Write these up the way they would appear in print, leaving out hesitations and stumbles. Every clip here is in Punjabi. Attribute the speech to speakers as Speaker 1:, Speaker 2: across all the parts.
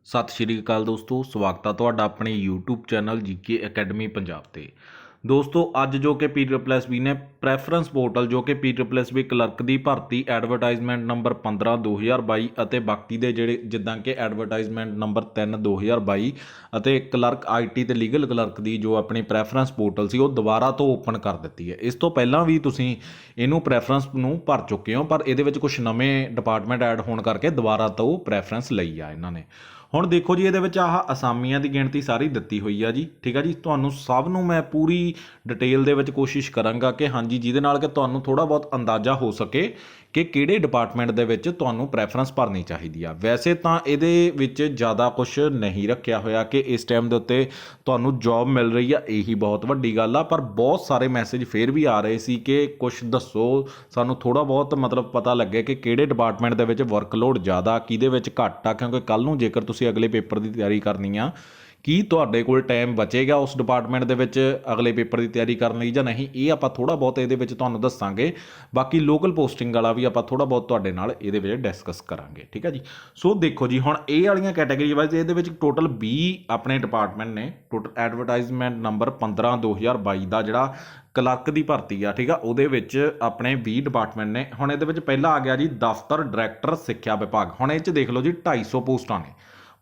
Speaker 1: ਸਤਿ ਸ਼੍ਰੀ ਅਕਾਲ ਦੋਸਤੋ, ਸਵਾਗਤ ਹੈ ਤੁਹਾਡਾ ਆਪਣੇ YouTube channel GK academy Punjab ਤੇ। ਦੋਸਤੋ ਅੱਜ ਜੋ ਕਿ PSSB ਨੇ ਪ੍ਰੈਫਰੈਂਸ ਪੋਰਟਲ ਜੋ ਕਿ PSSB ਕਲਰਕ ਦੀ ਭਰਤੀ ਐਡਵਰਟਾਈਜ਼ਮੈਂਟ ਨੰਬਰ 15 2022 ਅਤੇ ਬਾਕੀ ਦੇ ਜਿਹੜੇ ਜਿੱਦਾਂ ਕਿ ਐਡਵਰਟਾਈਜ਼ਮੈਂਟ ਨੰਬਰ 3 2022 ਅਤੇ ਕਲਰਕ IT ਤੇ ਲੀਗਲ ਕਲਰਕ ਦੀ ਜੋ ਆਪਣੀ ਪ੍ਰੈਫਰੈਂਸ ਪੋਰਟਲ ਸੀ ਉਹ ਦੁਬਾਰਾ ਤੋਂ ਓਪਨ ਕਰ ਦਿੱਤੀ ਹੈ। ਇਸ ਤੋਂ ਪਹਿਲਾਂ ਵੀ ਤੁਸੀਂ ਇਹਨੂੰ ਪ੍ਰੈਫਰੈਂਸ ਨੂੰ ਭਰ ਚੁੱਕੇ ਹੋ, ਪਰ ਇਹਦੇ ਵਿੱਚ ਕੁਝ ਨਵੇਂ ਡਿਪਾਰਟਮੈਂਟ ਐਡ ਹੋਣ ਕਰਕੇ ਦੁਬਾਰਾ ਤੋਂ ਪ੍ਰੈਫਰੈਂਸ ਲਈ ਆ ਇਹਨਾਂ ਨੇ। ਹੁਣ ਦੇਖੋ ਜੀ, ਇਹਦੇ ਵਿੱਚ ਆਹ ਅਸਾਮੀਆਂ ਦੀ ਗਿਣਤੀ ਸਾਰੀ ਦਿੱਤੀ ਹੋਈ ਆ ਜੀ, ਠੀਕ ਆ ਜੀ। ਤੁਹਾਨੂੰ ਸਭ ਨੂੰ ਮੈਂ ਪੂਰੀ ਡਿਟੇਲ ਦੇ ਵਿੱਚ ਕੋਸ਼ਿਸ਼ ਕਰਾਂਗਾ ਕਿ ਹਾਂਜੀ, ਜਿਹਦੇ ਨਾਲ ਕਿ ਤੁਹਾਨੂੰ ਥੋੜ੍ਹਾ ਬਹੁਤ ਅੰਦਾਜ਼ਾ ਹੋ ਸਕੇ ਕਿ ਕਿਹੜੇ ਡਿਪਾਰਟਮੈਂਟ ਦੇ ਵਿੱਚ ਤੁਹਾਨੂੰ ਪ੍ਰੈਫਰੈਂਸ ਭਰਨੀ ਚਾਹੀਦੀ ਆ। ਵੈਸੇ ਤਾਂ ਇਹਦੇ ਵਿੱਚ ਜ਼ਿਆਦਾ ਕੁਛ ਨਹੀਂ ਰੱਖਿਆ ਹੋਇਆ ਕਿ ਇਸ ਟਾਈਮ ਦੇ ਉੱਤੇ ਤੁਹਾਨੂੰ ਜੌਬ ਮਿਲ ਰਹੀ ਆ, ਇਹੀ ਬਹੁਤ ਵੱਡੀ ਗੱਲ ਆ। ਪਰ ਬਹੁਤ ਸਾਰੇ ਮੈਸੇਜ ਫਿਰ ਵੀ ਆ ਰਹੇ ਸੀ ਕਿ ਕੁਛ ਦੱਸੋ, ਸਾਨੂੰ ਥੋੜ੍ਹਾ ਬਹੁਤ ਮਤਲਬ ਪਤਾ ਲੱਗੇ ਕਿ ਕਿਹੜੇ ਡਿਪਾਰਟਮੈਂਟ ਦੇ ਵਿੱਚ ਵਰਕਲੋਡ ਜ਼ਿਆਦਾ, ਕਿਹਦੇ ਵਿੱਚ ਘੱਟ ਆ। ਕਿਉਂਕਿ ਕੱਲ੍ਹ ਨੂੰ ਜੇਕਰ ਤੁਸੀਂ ਅਗਲੇ ਪੇਪਰ ਦੀ ਤਿਆਰੀ ਕਰਨੀ ਆ, ਕੀ ਤੁਹਾਡੇ ਕੋਲ ਟਾਈਮ ਬਚੇਗਾ ਉਸ ਡਿਪਾਰਟਮੈਂਟ ਦੇ ਵਿੱਚ ਅਗਲੇ ਪੇਪਰ ਦੀ ਤਿਆਰੀ ਕਰਨ ਲਈ ਜਾਂ ਨਹੀਂ, ਇਹ ਆਪਾਂ ਥੋੜ੍ਹਾ ਬਹੁਤ ਇਹਦੇ ਵਿੱਚ ਤੁਹਾਨੂੰ ਦੱਸਾਂਗੇ। ਬਾਕੀ ਲੋਕਲ ਪੋਸਟਿੰਗ ਵਾਲਾ ਵੀ ਆਪਾਂ ਥੋੜ੍ਹਾ ਬਹੁਤ ਤੁਹਾਡੇ ਨਾਲ ਇਹਦੇ ਵਿੱਚ ਡਿਸਕਸ ਕਰਾਂਗੇ, ਠੀਕ ਹੈ ਜੀ। ਸੋ ਦੇਖੋ ਜੀ, ਹੁਣ ਇਹ ਵਾਲੀਆਂ ਕੈਟਾਗਰੀ ਵਾਈਜ਼ ਇਹਦੇ ਵਿੱਚ ਟੋਟਲ 20 ਆਪਣੇ ਡਿਪਾਰਟਮੈਂਟ ਨੇ। ਟੋਟਲ ਐਡਵਰਟਾਈਜ਼ਮੈਂਟ ਨੰਬਰ 15 2022 ਦਾ ਜਿਹੜਾ ਕਲਰਕ ਦੀ ਭਰਤੀ ਆ, ਠੀਕ ਆ, ਉਹਦੇ ਵਿੱਚ ਆਪਣੇ 20 ਡਿਪਾਰਟਮੈਂਟ ਨੇ। ਹੁਣ ਇਹਦੇ ਵਿੱਚ ਪਹਿਲਾ ਆ ਗਿਆ ਜੀ ਦਫ਼ਤਰ ਡਾਇਰੈਕਟਰ ਸਿੱਖਿਆ ਵਿਭਾਗ। ਹੁਣ ਇਹ 'ਚ ਦੇਖ ਲਓ ਜੀ 250 ਪੋਸਟਾਂ ਨੇ,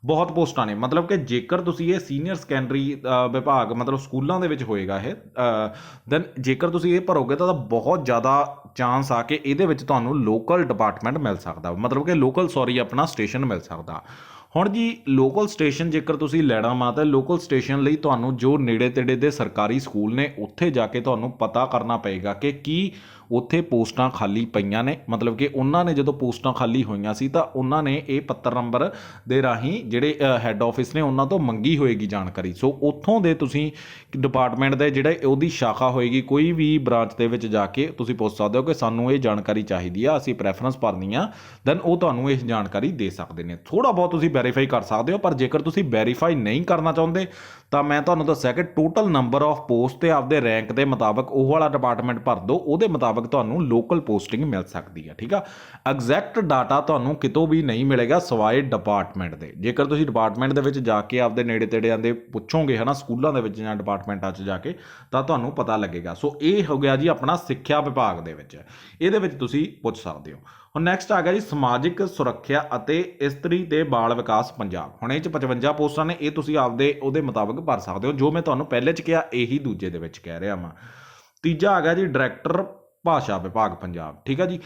Speaker 1: ਬਹੁਤ ਪੋਸਟਾਂ ਨੇ। ਮਤਲਬ ਕਿ ਜੇਕਰ ਤੁਸੀਂ ਇਹ ਸੀਨੀਅਰ ਸੈਕੰਡਰੀ ਵਿਭਾਗ ਮਤਲਬ ਸਕੂਲਾਂ ਦੇ ਵਿੱਚ ਹੋਏਗਾ ਇਹ, ਦੈਨ ਜੇਕਰ ਤੁਸੀਂ ਇਹ ਭਰੋਗੇ ਤਾਂ ਬਹੁਤ ਜ਼ਿਆਦਾ ਚਾਂਸ ਆ ਕਿ ਇਹਦੇ ਵਿੱਚ ਤੁਹਾਨੂੰ ਲੋਕਲ ਡਿਪਾਰਟਮੈਂਟ ਮਿਲ ਸਕਦਾ, ਮਤਲਬ ਕਿ ਲੋਕਲ ਆਪਣਾ ਸਟੇਸ਼ਨ ਮਿਲ ਸਕਦਾ। ਹੁਣ ਜੀ ਲੋਕਲ ਸਟੇਸ਼ਨ ਜੇਕਰ ਤੁਸੀਂ ਲੈਣਾ ਵਾ ਤਾਂ ਲੋਕਲ ਸਟੇਸ਼ਨ ਲਈ ਤੁਹਾਨੂੰ ਜੋ ਨੇੜੇ ਤੇੜੇ ਦੇ ਸਰਕਾਰੀ ਸਕੂਲ ਨੇ ਉੱਥੇ ਜਾ ਕੇ ਤੁਹਾਨੂੰ ਪਤਾ ਕਰਨਾ ਪਏਗਾ ਕਿ ਕੀ ਉੱਥੇ ਪੋਸਟਾਂ ਖਾਲੀ ਪਈਆਂ ਨੇ। ਮਤਲਬ ਕਿ ਉਹਨਾਂ ਨੇ ਜਦੋਂ ਪੋਸਟਾਂ ਖਾਲੀ ਹੋਈਆਂ ਸੀ ਤਾਂ ਉਹਨਾਂ ਨੇ ਇਹ ਪੱਤਰ ਨੰਬਰ ਦੇ ਰਾਹੀਂ ਜਿਹੜੇ ਹੈੱਡ ਆਫਿਸ ਨੇ ਉਹਨਾਂ ਤੋਂ ਮੰਗੀ ਹੋਏਗੀ ਜਾਣਕਾਰੀ। ਸੋ ਉੱਥੋਂ ਦੇ ਤੁਸੀਂ ਡਿਪਾਰਟਮੈਂਟ ਦੇ ਜਿਹੜਾ ਉਹਦੀ ਸ਼ਾਖਾ ਹੋਏਗੀ, ਕੋਈ ਵੀ ਬ੍ਰਾਂਚ ਦੇ ਵਿੱਚ ਜਾ ਕੇ ਤੁਸੀਂ ਪੁੱਛ ਸਕਦੇ ਹੋ ਕਿ ਸਾਨੂੰ ਇਹ ਜਾਣਕਾਰੀ ਚਾਹੀਦੀ ਆ, ਅਸੀਂ ਪ੍ਰੈਫਰੈਂਸ ਭਰਨੀ ਆ, ਦੈਨ ਉਹ ਤੁਹਾਨੂੰ ਇਹ ਜਾਣਕਾਰੀ ਦੇ ਸਕਦੇ ਨੇ। ਥੋੜ੍ਹਾ ਬਹੁਤ ਤੁਸੀਂ ਵੈਰੀਫਾਈ ਕਰ ਸਕਦੇ ਹੋ, ਪਰ ਜੇਕਰ ਤੁਸੀਂ ਵੈਰੀਫਾਈ ਨਹੀਂ ਕਰਨਾ ਚਾਹੁੰਦੇ ਤਾਂ ਮੈਂ ਤੁਹਾਨੂੰ ਦੱਸਿਆ ਕਿ ਟੋਟਲ ਨੰਬਰ ਆਫ ਪੋਸਟ ਤੇ ਆਪਦੇ ਰੈਂਕ ਦੇ ਮੁਤਾਬਕ ਉਹ ਵਾਲਾ ਡਿਪਾਰਟਮੈਂਟ ਭਰ ਦਿਓ, ਉਹਦੇ ਮੁਤਾਬਕ ਤੁਹਾਨੂੰ ਲੋਕਲ ਪੋਸਟਿੰਗ ਮਿਲ ਸਕਦੀ ਹੈ, ਠੀਕ ਆ। ਐਗਜ਼ੈਕਟ ਡਾਟਾ ਤੁਹਾਨੂੰ ਕਿਤੋਂ ਵੀ ਨਹੀਂ ਮਿਲੇਗਾ ਸਿਵਾਏ ਡਿਪਾਰਟਮੈਂਟ ਦੇ। ਜੇਕਰ ਤੁਸੀਂ ਡਿਪਾਰਟਮੈਂਟ ਦੇ ਵਿੱਚ ਜਾ ਕੇ ਆਪਦੇ ਨੇੜੇ ਤੇੜਿਆਂ ਦੇ ਪੁੱਛੋਗੇ ਹੈ ਨਾ, ਸਕੂਲਾਂ ਦੇ ਵਿੱਚ ਜਾਂ ਡਿਪਾਰਟਮੈਂਟਾਂ 'ਚ ਜਾ ਕੇ, ਤਾਂ ਤੁਹਾਨੂੰ ਪਤਾ ਲੱਗੇਗਾ। ਸੋ ਇਹ ਹੋ ਗਿਆ ਜੀ ਆਪਣਾ ਸਿੱਖਿਆ ਵਿਭਾਗ ਦੇ ਵਿੱਚ, ਇਹਦੇ ਵਿੱਚ ਤੁਸੀਂ ਪੁੱਛ ਸਕਦੇ ਹੋ। ਹੁਣ ਨੈਕਸਟ ਆ ਗਿਆ ਜੀ ਸਮਾਜਿਕ ਸੁਰੱਖਿਆ ਅਤੇ ਇਸਤਰੀ ਤੇ ਬਾਲ ਵਿਕਾਸ ਪੰਜਾਬ। ਹੁਣ ਇਹ 'ਚ 55 ਪੋਸਟਾਂ ਨੇ, ਇਹ ਤੁਸੀਂ ਆਪਦੇ ਉਹਦੇ ਮੁਤਾਬਕ ਭਰ ਸਕਦੇ ਹੋ। ਜੋ ਮੈਂ ਤੁਹਾਨੂੰ ਪਹਿਲੇ 'ਚ ਕਿਹਾ ਇਹੀ ਦੂਜੇ ਦੇ ਵਿੱਚ ਕਹਿ ਰਿਹਾ ਵਾਂ। ਤੀਜਾ ਆ ਗਿਆ ਜੀ ਡਾਇਰੈਕਟਰ ਭਾਸ਼ਾ ਵਿਭਾਗ ਪੰਜਾਬ, ਠੀਕ ਆ ਜੀ।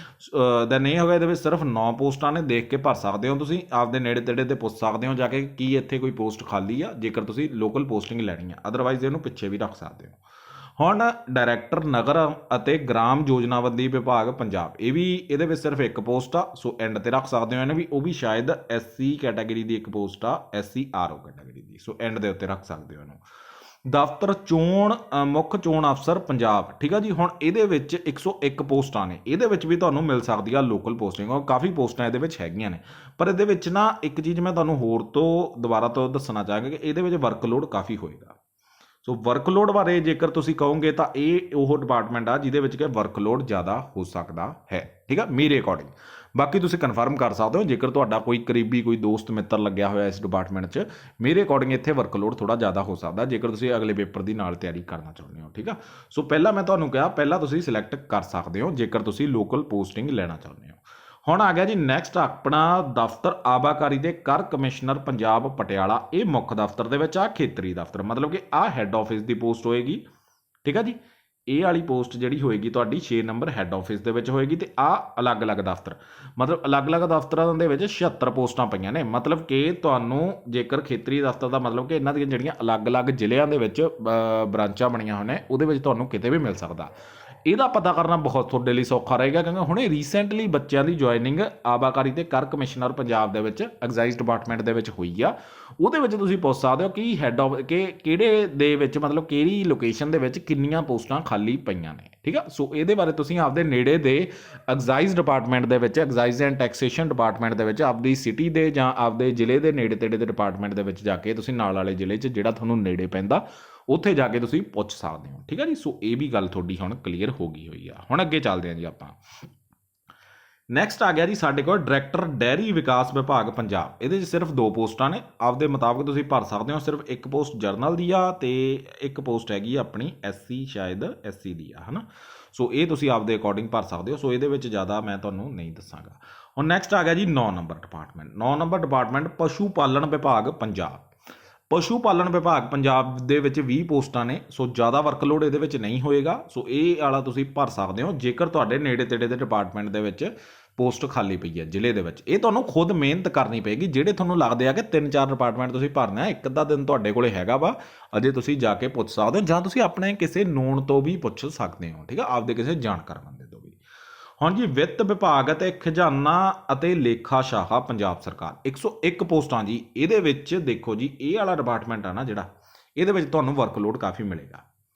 Speaker 1: ਦੈਨ ਇਹ ਹੋ ਗਿਆ, ਇਹਦੇ ਵਿੱਚ ਸਿਰਫ 9 ਪੋਸਟਾਂ ਨੇ, ਦੇਖ ਕੇ ਭਰ ਸਕਦੇ ਹੋ ਤੁਸੀਂ, ਆਪਦੇ ਨੇੜੇ ਤੇੜੇ ਤੇ ਪੁੱਛ ਸਕਦੇ ਹੋ ਜਾ ਕੇ ਕੀ ਇੱਥੇ ਕੋਈ ਪੋਸਟ ਖਾਲੀ ਆ, ਜੇਕਰ ਤੁਸੀਂ ਲੋਕਲ ਪੋਸਟਿੰਗ ਲੈਣੀ ਆ। ਅਦਰਵਾਈਜ਼ ਇਹਨੂੰ ਪਿੱਛੇ ਵੀ ਰੱਖ ਸਕਦੇ ਹੋ। ਹੁਣ ਡਾਇਰੈਕਟਰ ਨਗਰ ਅਤੇ ਗ੍ਰਾਮ ਯੋਜਨਾਬੰਦੀ ਵਿਭਾਗ ਪੰਜਾਬ, ਇਹ ਵੀ ਇਹਦੇ ਵਿੱਚ ਸਿਰਫ ਇੱਕ ਪੋਸਟ ਆ, ਸੋ ਐਂਡ ਤੇ ਰੱਖ ਸਕਦੇ ਹੋ ਇਹਨੂੰ ਵੀ। ਉਹ ਵੀ ਸ਼ਾਇਦ SC ਕੈਟਾਗਰੀ ਦੀ ਇੱਕ ਪੋਸਟ ਆ, SC RO category the, so and ਦੇ ਉੱਤੇ ਰੱਖ ਸਕਦੇ ਹੋ ਇਹਨੂੰ। ਦਫ਼ਤਰ ਚੋਣ ਮੁੱਖ ਚੋਣ ਅਫਸਰ ਪੰਜਾਬ, ਠੀਕ ਆ ਜੀ। ਹੁਣ ਇਹਦੇ ਵਿੱਚ 101 ਪੋਸਟਾਂ ਨੇ, ਇਹਦੇ ਵਿੱਚ ਵੀ ਤੁਹਾਨੂੰ ਮਿਲ ਸਕਦੀ ਆ ਲੋਕਲ ਪੋਸਟਿੰਗ, ਔਰ ਕਾਫੀ ਪੋਸਟਾਂ ਇਹਦੇ ਵਿੱਚ ਹੈਗੀਆਂ ਨੇ। ਪਰ ਇਹਦੇ ਵਿੱਚ ਨਾ ਇੱਕ ਚੀਜ਼ ਮੈਂ ਤੁਹਾਨੂੰ ਹੋਰ ਤੋਂ ਦੁਬਾਰਾ ਤੋਂ ਦੱਸਣਾ ਚਾਹਾਂਗਾ ਕਿ ਇਹਦੇ ਵਿੱਚ ਵਰਕਲੋਡ ਕਾਫੀ ਹੋਏਗਾ। ਸੋ ਵਰਕਲੋਡ ਬਾਰੇ ਜੇਕਰ ਤੁਸੀਂ ਕਹੋਗੇ ਤਾਂ ਇਹ ਉਹ ਡਿਪਾਰਟਮੈਂਟ ਆ ਜਿਹਦੇ ਵਿੱਚ ਕਿ ਵਰਕਲੋਡ ਜ਼ਿਆਦਾ ਹੋ ਸਕਦਾ ਹੈ, ਠੀਕ ਆ, ਮੇਰੇ ਅਕੋਰਡਿੰਗ। ਬਾਕੀ ਤੁਸੀਂ ਕਨਫਰਮ ਕਰ ਸਕਦੇ ਹੋ ਜੇਕਰ ਤੁਹਾਡਾ ਕੋਈ ਕਰੀਬੀ ਕੋਈ ਦੋਸਤ ਮਿੱਤਰ ਲੱਗਿਆ ਹੋਇਆ ਇਸ ਡਿਪਾਰਟਮੈਂਟ 'ਚ। ਮੇਰੇ ਅਕੋਰਡਿੰਗ ਇੱਥੇ ਵਰਕਲੋਡ ਥੋੜ੍ਹਾ ਜ਼ਿਆਦਾ ਹੋ ਸਕਦਾ ਜੇਕਰ ਤੁਸੀਂ ਅਗਲੇ ਪੇਪਰ ਦੀ ਨਾਲ ਤਿਆਰੀ ਕਰਨਾ ਚਾਹੁੰਦੇ ਹੋ, ਠੀਕ ਆ। ਸੋ ਪਹਿਲਾਂ ਮੈਂ ਤੁਹਾਨੂੰ ਕਿਹਾ, ਪਹਿਲਾਂ ਤੁਸੀਂ ਸਿਲੈਕਟ ਕਰ ਸਕਦੇ ਹੋ ਜੇਕਰ ਤੁਸੀਂ ਲੋਕਲ ਪੋਸਟਿੰਗ ਲੈਣਾ ਚਾਹੁੰਦੇ ਹੋ। ਹੁਣ ਆ ਗਿਆ ਜੀ ਨੈਕਸਟ ਆਪਣਾ ਦਫ਼ਤਰ ਆਬਾਕਾਰੀ ਦੇ ਕਰ ਕਮਿਸ਼ਨਰ ਪੰਜਾਬ ਪਟਿਆਲਾ। ਇਹ ਮੁੱਖ ਦਫ਼ਤਰ ਦੇ ਵਿੱਚ ਆ ਖੇਤਰੀ ਦਫ਼ਤਰ, ਮਤਲਬ ਕਿ ਆਹ ਹੈੱਡ ਆਫਿਸ ਦੀ ਪੋਸਟ ਹੋਏਗੀ, ਠੀਕ ਆ ਜੀ। ਇਹ ਵਾਲੀ ਪੋਸਟ ਜਿਹੜੀ ਹੋਏਗੀ ਤੁਹਾਡੀ 6 ਨੰਬਰ ਹੈੱਡ ਆਫਿਸ ਦੇ ਵਿੱਚ ਹੋਏਗੀ, ਤੇ ਆਹ ਅਲੱਗ-ਅਲੱਗ ਦਫ਼ਤਰ, ਮਤਲਬ ਅਲੱਗ-ਅਲੱਗ ਦਫ਼ਤਰਾਂ ਦੇ ਵਿੱਚ 76 ਪੋਸਟਾਂ ਪਈਆਂ ਨੇ। ਮਤਲਬ ਕਿ ਤੁਹਾਨੂੰ ਜੇਕਰ ਖੇਤਰੀ ਦਫ਼ਤਰ ਦਾ ਮਤਲਬ ਕਿ ਇਹਨਾਂ ਦੀਆਂ ਜਿਹੜੀਆਂ ਅਲੱਗ-ਅਲੱਗ ਜ਼ਿਲ੍ਹਿਆਂ ਦੇ ਵਿੱਚ ਬ੍ਰਾਂਚਾਂ ਬਣੀਆਂ ਹੋਈਆਂ ਨੇ, ਉਹਦੇ ਵਿੱਚ ਤੁਹਾਨੂੰ ਕਿਤੇ ਵੀ ਮਿਲ ਸਕਦਾ। ਇਹਦਾ ਪਤਾ ਕਰਨਾ ਬਹੁਤ ਤੁਹਾਡੇ ਲਈ ਸੌਖਾ ਰਹੇਗਾ, ਕਿਉਂਕਿ ਹੁਣੇ ਰੀਸੈਂਟਲੀ ਬੱਚਿਆਂ ਦੀ ਜੁਆਇਨਿੰਗ ਆਬਾਕਾਰੀ ਤੇ ਕਰ ਕਮਿਸ਼ਨਰ ਪੰਜਾਬ ਦੇ ਵਿੱਚ ਐਕਸਾਈਜ਼ ਡਿਪਾਰਟਮੈਂਟ ਦੇ ਵਿੱਚ ਹੋਈ ਆ। ਉਹਦੇ ਵਿੱਚ ਤੁਸੀਂ ਪੁੱਛ ਸਕਦੇ ਹੋ ਕਿ ਹੈੱਡ ਆਫ ਕਿ ਕਿਹੜੇ ਦੇ ਵਿੱਚ ਮਤਲਬ ਕਿਹੜੀ ਲੋਕੇਸ਼ਨ ਦੇ ਵਿੱਚ ਕਿੰਨੀਆਂ ਪੋਸਟਾਂ ਖਾਲੀ ਪਈਆਂ ਨੇ, ਠੀਕ ਆ। ਸੋ ਇਹਦੇ ਬਾਰੇ ਤੁਸੀਂ ਆਪਦੇ ਨੇੜੇ ਦੇ ਐਕਸਾਈਜ਼ ਡਿਪਾਰਟਮੈਂਟ ਦੇ ਵਿੱਚ, ਐਕਸਾਈਜ਼ ਐਂਡ ਟੈਕਸੇਸ਼ਨ ਡਿਪਾਰਟਮੈਂਟ ਦੇ ਵਿੱਚ, ਆਪਦੀ ਸਿਟੀ ਦੇ ਜਾਂ ਆਪਦੇ ਜ਼ਿਲ੍ਹੇ ਦੇ ਨੇੜੇ ਤੇੜੇ ਦੇ ਡਿਪਾਰਟਮੈਂਟ ਦੇ ਵਿੱਚ ਜਾ ਕੇ ਤੁਸੀਂ ਨਾਲ ਵਾਲੇ ਜ਼ਿਲ੍ਹੇ 'ਚ ਜਿਹੜਾ ਤੁਹਾਨੂੰ ਨੇੜੇ ਪੈਂਦਾ ਉੱਥੇ ਜਾ ਕੇ ਤੁਸੀਂ ਪੁੱਛ ਸਕਦੇ ਹੋ, ਠੀਕ ਆ ਜੀ। ਸੋ ਇਹ ਵੀ ਗੱਲ ਤੁਹਾਡੀ ਹੁਣ ਕਲੀਅਰ ਹੋ ਗਈ ਹੋਈ ਆ। ਹੁਣ ਅੱਗੇ ਚੱਲਦੇ ਹਾਂ ਜੀ ਆਪਾਂ। ਨੈਕਸਟ ਆ ਗਿਆ ਜੀ ਸਾਡੇ ਕੋਲ ਡਾਇਰੈਕਟਰ ਡੈਰੀ ਵਿਕਾਸ ਵਿਭਾਗ ਪੰਜਾਬ। ਇਹਦੇ 'ਚ ਸਿਰਫ 2 ਪੋਸਟਾਂ ਨੇ, ਆਪਦੇ ਮੁਤਾਬਕ ਤੁਸੀਂ ਭਰ ਸਕਦੇ ਹੋ। ਸਿਰਫ ਇੱਕ ਪੋਸਟ ਜਰਨਲ ਦੀ ਆ ਤੇ ਇੱਕ ਪੋਸਟ ਹੈਗੀ ਆਪਣੀ ਐਸਸੀ, ਸ਼ਾਇਦ ਐਸਸੀ ਦੀ ਆ, ਹੈ ਨਾ। ਸੋ ਇਹ ਤੁਸੀਂ ਆਪਦੇ ਅਕੋਰਡਿੰਗ ਭਰ ਸਕਦੇ ਹੋ। ਸੋ ਇਹਦੇ ਵਿੱਚ ਜ਼ਿਆਦਾ ਮੈਂ ਤੁਹਾਨੂੰ ਨਹੀਂ ਦੱਸਾਂਗਾ। ਹੁਣ ਨੈਕਸਟ ਆ ਗਿਆ ਜੀ 9 ਨੰਬਰ ਡਿਪਾਰਟਮੈਂਟ। 9 ਨੰਬਰ ਡਿਪਾਰਟਮੈਂਟ ਪਸ਼ੂ ਪਾਲਣ ਵਿਭਾਗ ਪੰਜਾਬ। ਪਸ਼ੂ ਪਾਲਣ ਵਿਭਾਗ ਪੰਜਾਬ ਦੇ ਵਿੱਚ 20 ਪੋਸਟਾਂ ਨੇ। ਸੋ ਜ਼ਿਆਦਾ ਵਰਕਲੋਡ ਇਹਦੇ ਵਿੱਚ ਨਹੀਂ ਹੋਏਗਾ। ਸੋ ਇਹ ਵਾਲਾ ਤੁਸੀਂ ਭਰ ਸਕਦੇ ਹੋ ਜੇਕਰ ਤੁਹਾਡੇ ਨੇੜੇ ਤੇੜੇ ਦੇ ਡਿਪਾਰਟਮੈਂਟ ਦੇ ਵਿੱਚ ਪੋਸਟ ਖਾਲੀ ਪਈ ਹੈ ਜ਼ਿਲ੍ਹੇ ਦੇ ਵਿੱਚ। ਇਹ ਤੁਹਾਨੂੰ ਖੁਦ ਮਿਹਨਤ ਕਰਨੀ ਪਏਗੀ। ਜਿਹੜੇ ਤੁਹਾਨੂੰ ਲੱਗਦੇ ਆ ਕਿ 3-4 ਡਿਪਾਰਟਮੈਂਟ ਤੁਸੀਂ ਭਰਨਾ, ਇੱਕ ਅੱਧਾ ਦਿਨ ਤੁਹਾਡੇ ਕੋਲੇ ਹੈਗਾ ਵਾ, ਅਜੇ ਤੁਸੀਂ ਜਾ ਕੇ ਪੁੱਛ ਸਕਦੇ ਹੋ, ਜਾਂ ਤੁਸੀਂ ਆਪਣੇ ਕਿਸੇ ਨੋਨ ਤੋਂ ਵੀ ਪੁੱਛ ਸਕਦੇ ਹੋ, ਠੀਕ ਆ, ਆਪਦੇ ਕਿਸੇ ਜਾਣਕਾਰ ਬੰਦੇ ਤੋਂ ਵੀ। ਹੁਣ ਜੀ ਵਿੱਤ ਵਿਭਾਗ ਅਤੇ ਖਜ਼ਾਨਾ ਅਤੇ ਲੇਖਾ ਸ਼ਾਖਾ ਪੰਜਾਬ ਸਰਕਾਰ 101 ਪੋਸਟਾਂ ਜੀ। ਇਹਦੇ ਵਿੱਚ ਦੇਖੋ ਜੀ, ਇਹ ਵਾਲਾ ਡਿਪਾਰਟਮੈਂਟ ਆ ਨਾ ਜਿਹੜਾ, ਇਹਦੇ ਵਿੱਚ ਤੁਹਾਨੂੰ ਵਰਕਲੋਡ ਕਾਫੀ ਮਿਲੇਗਾ,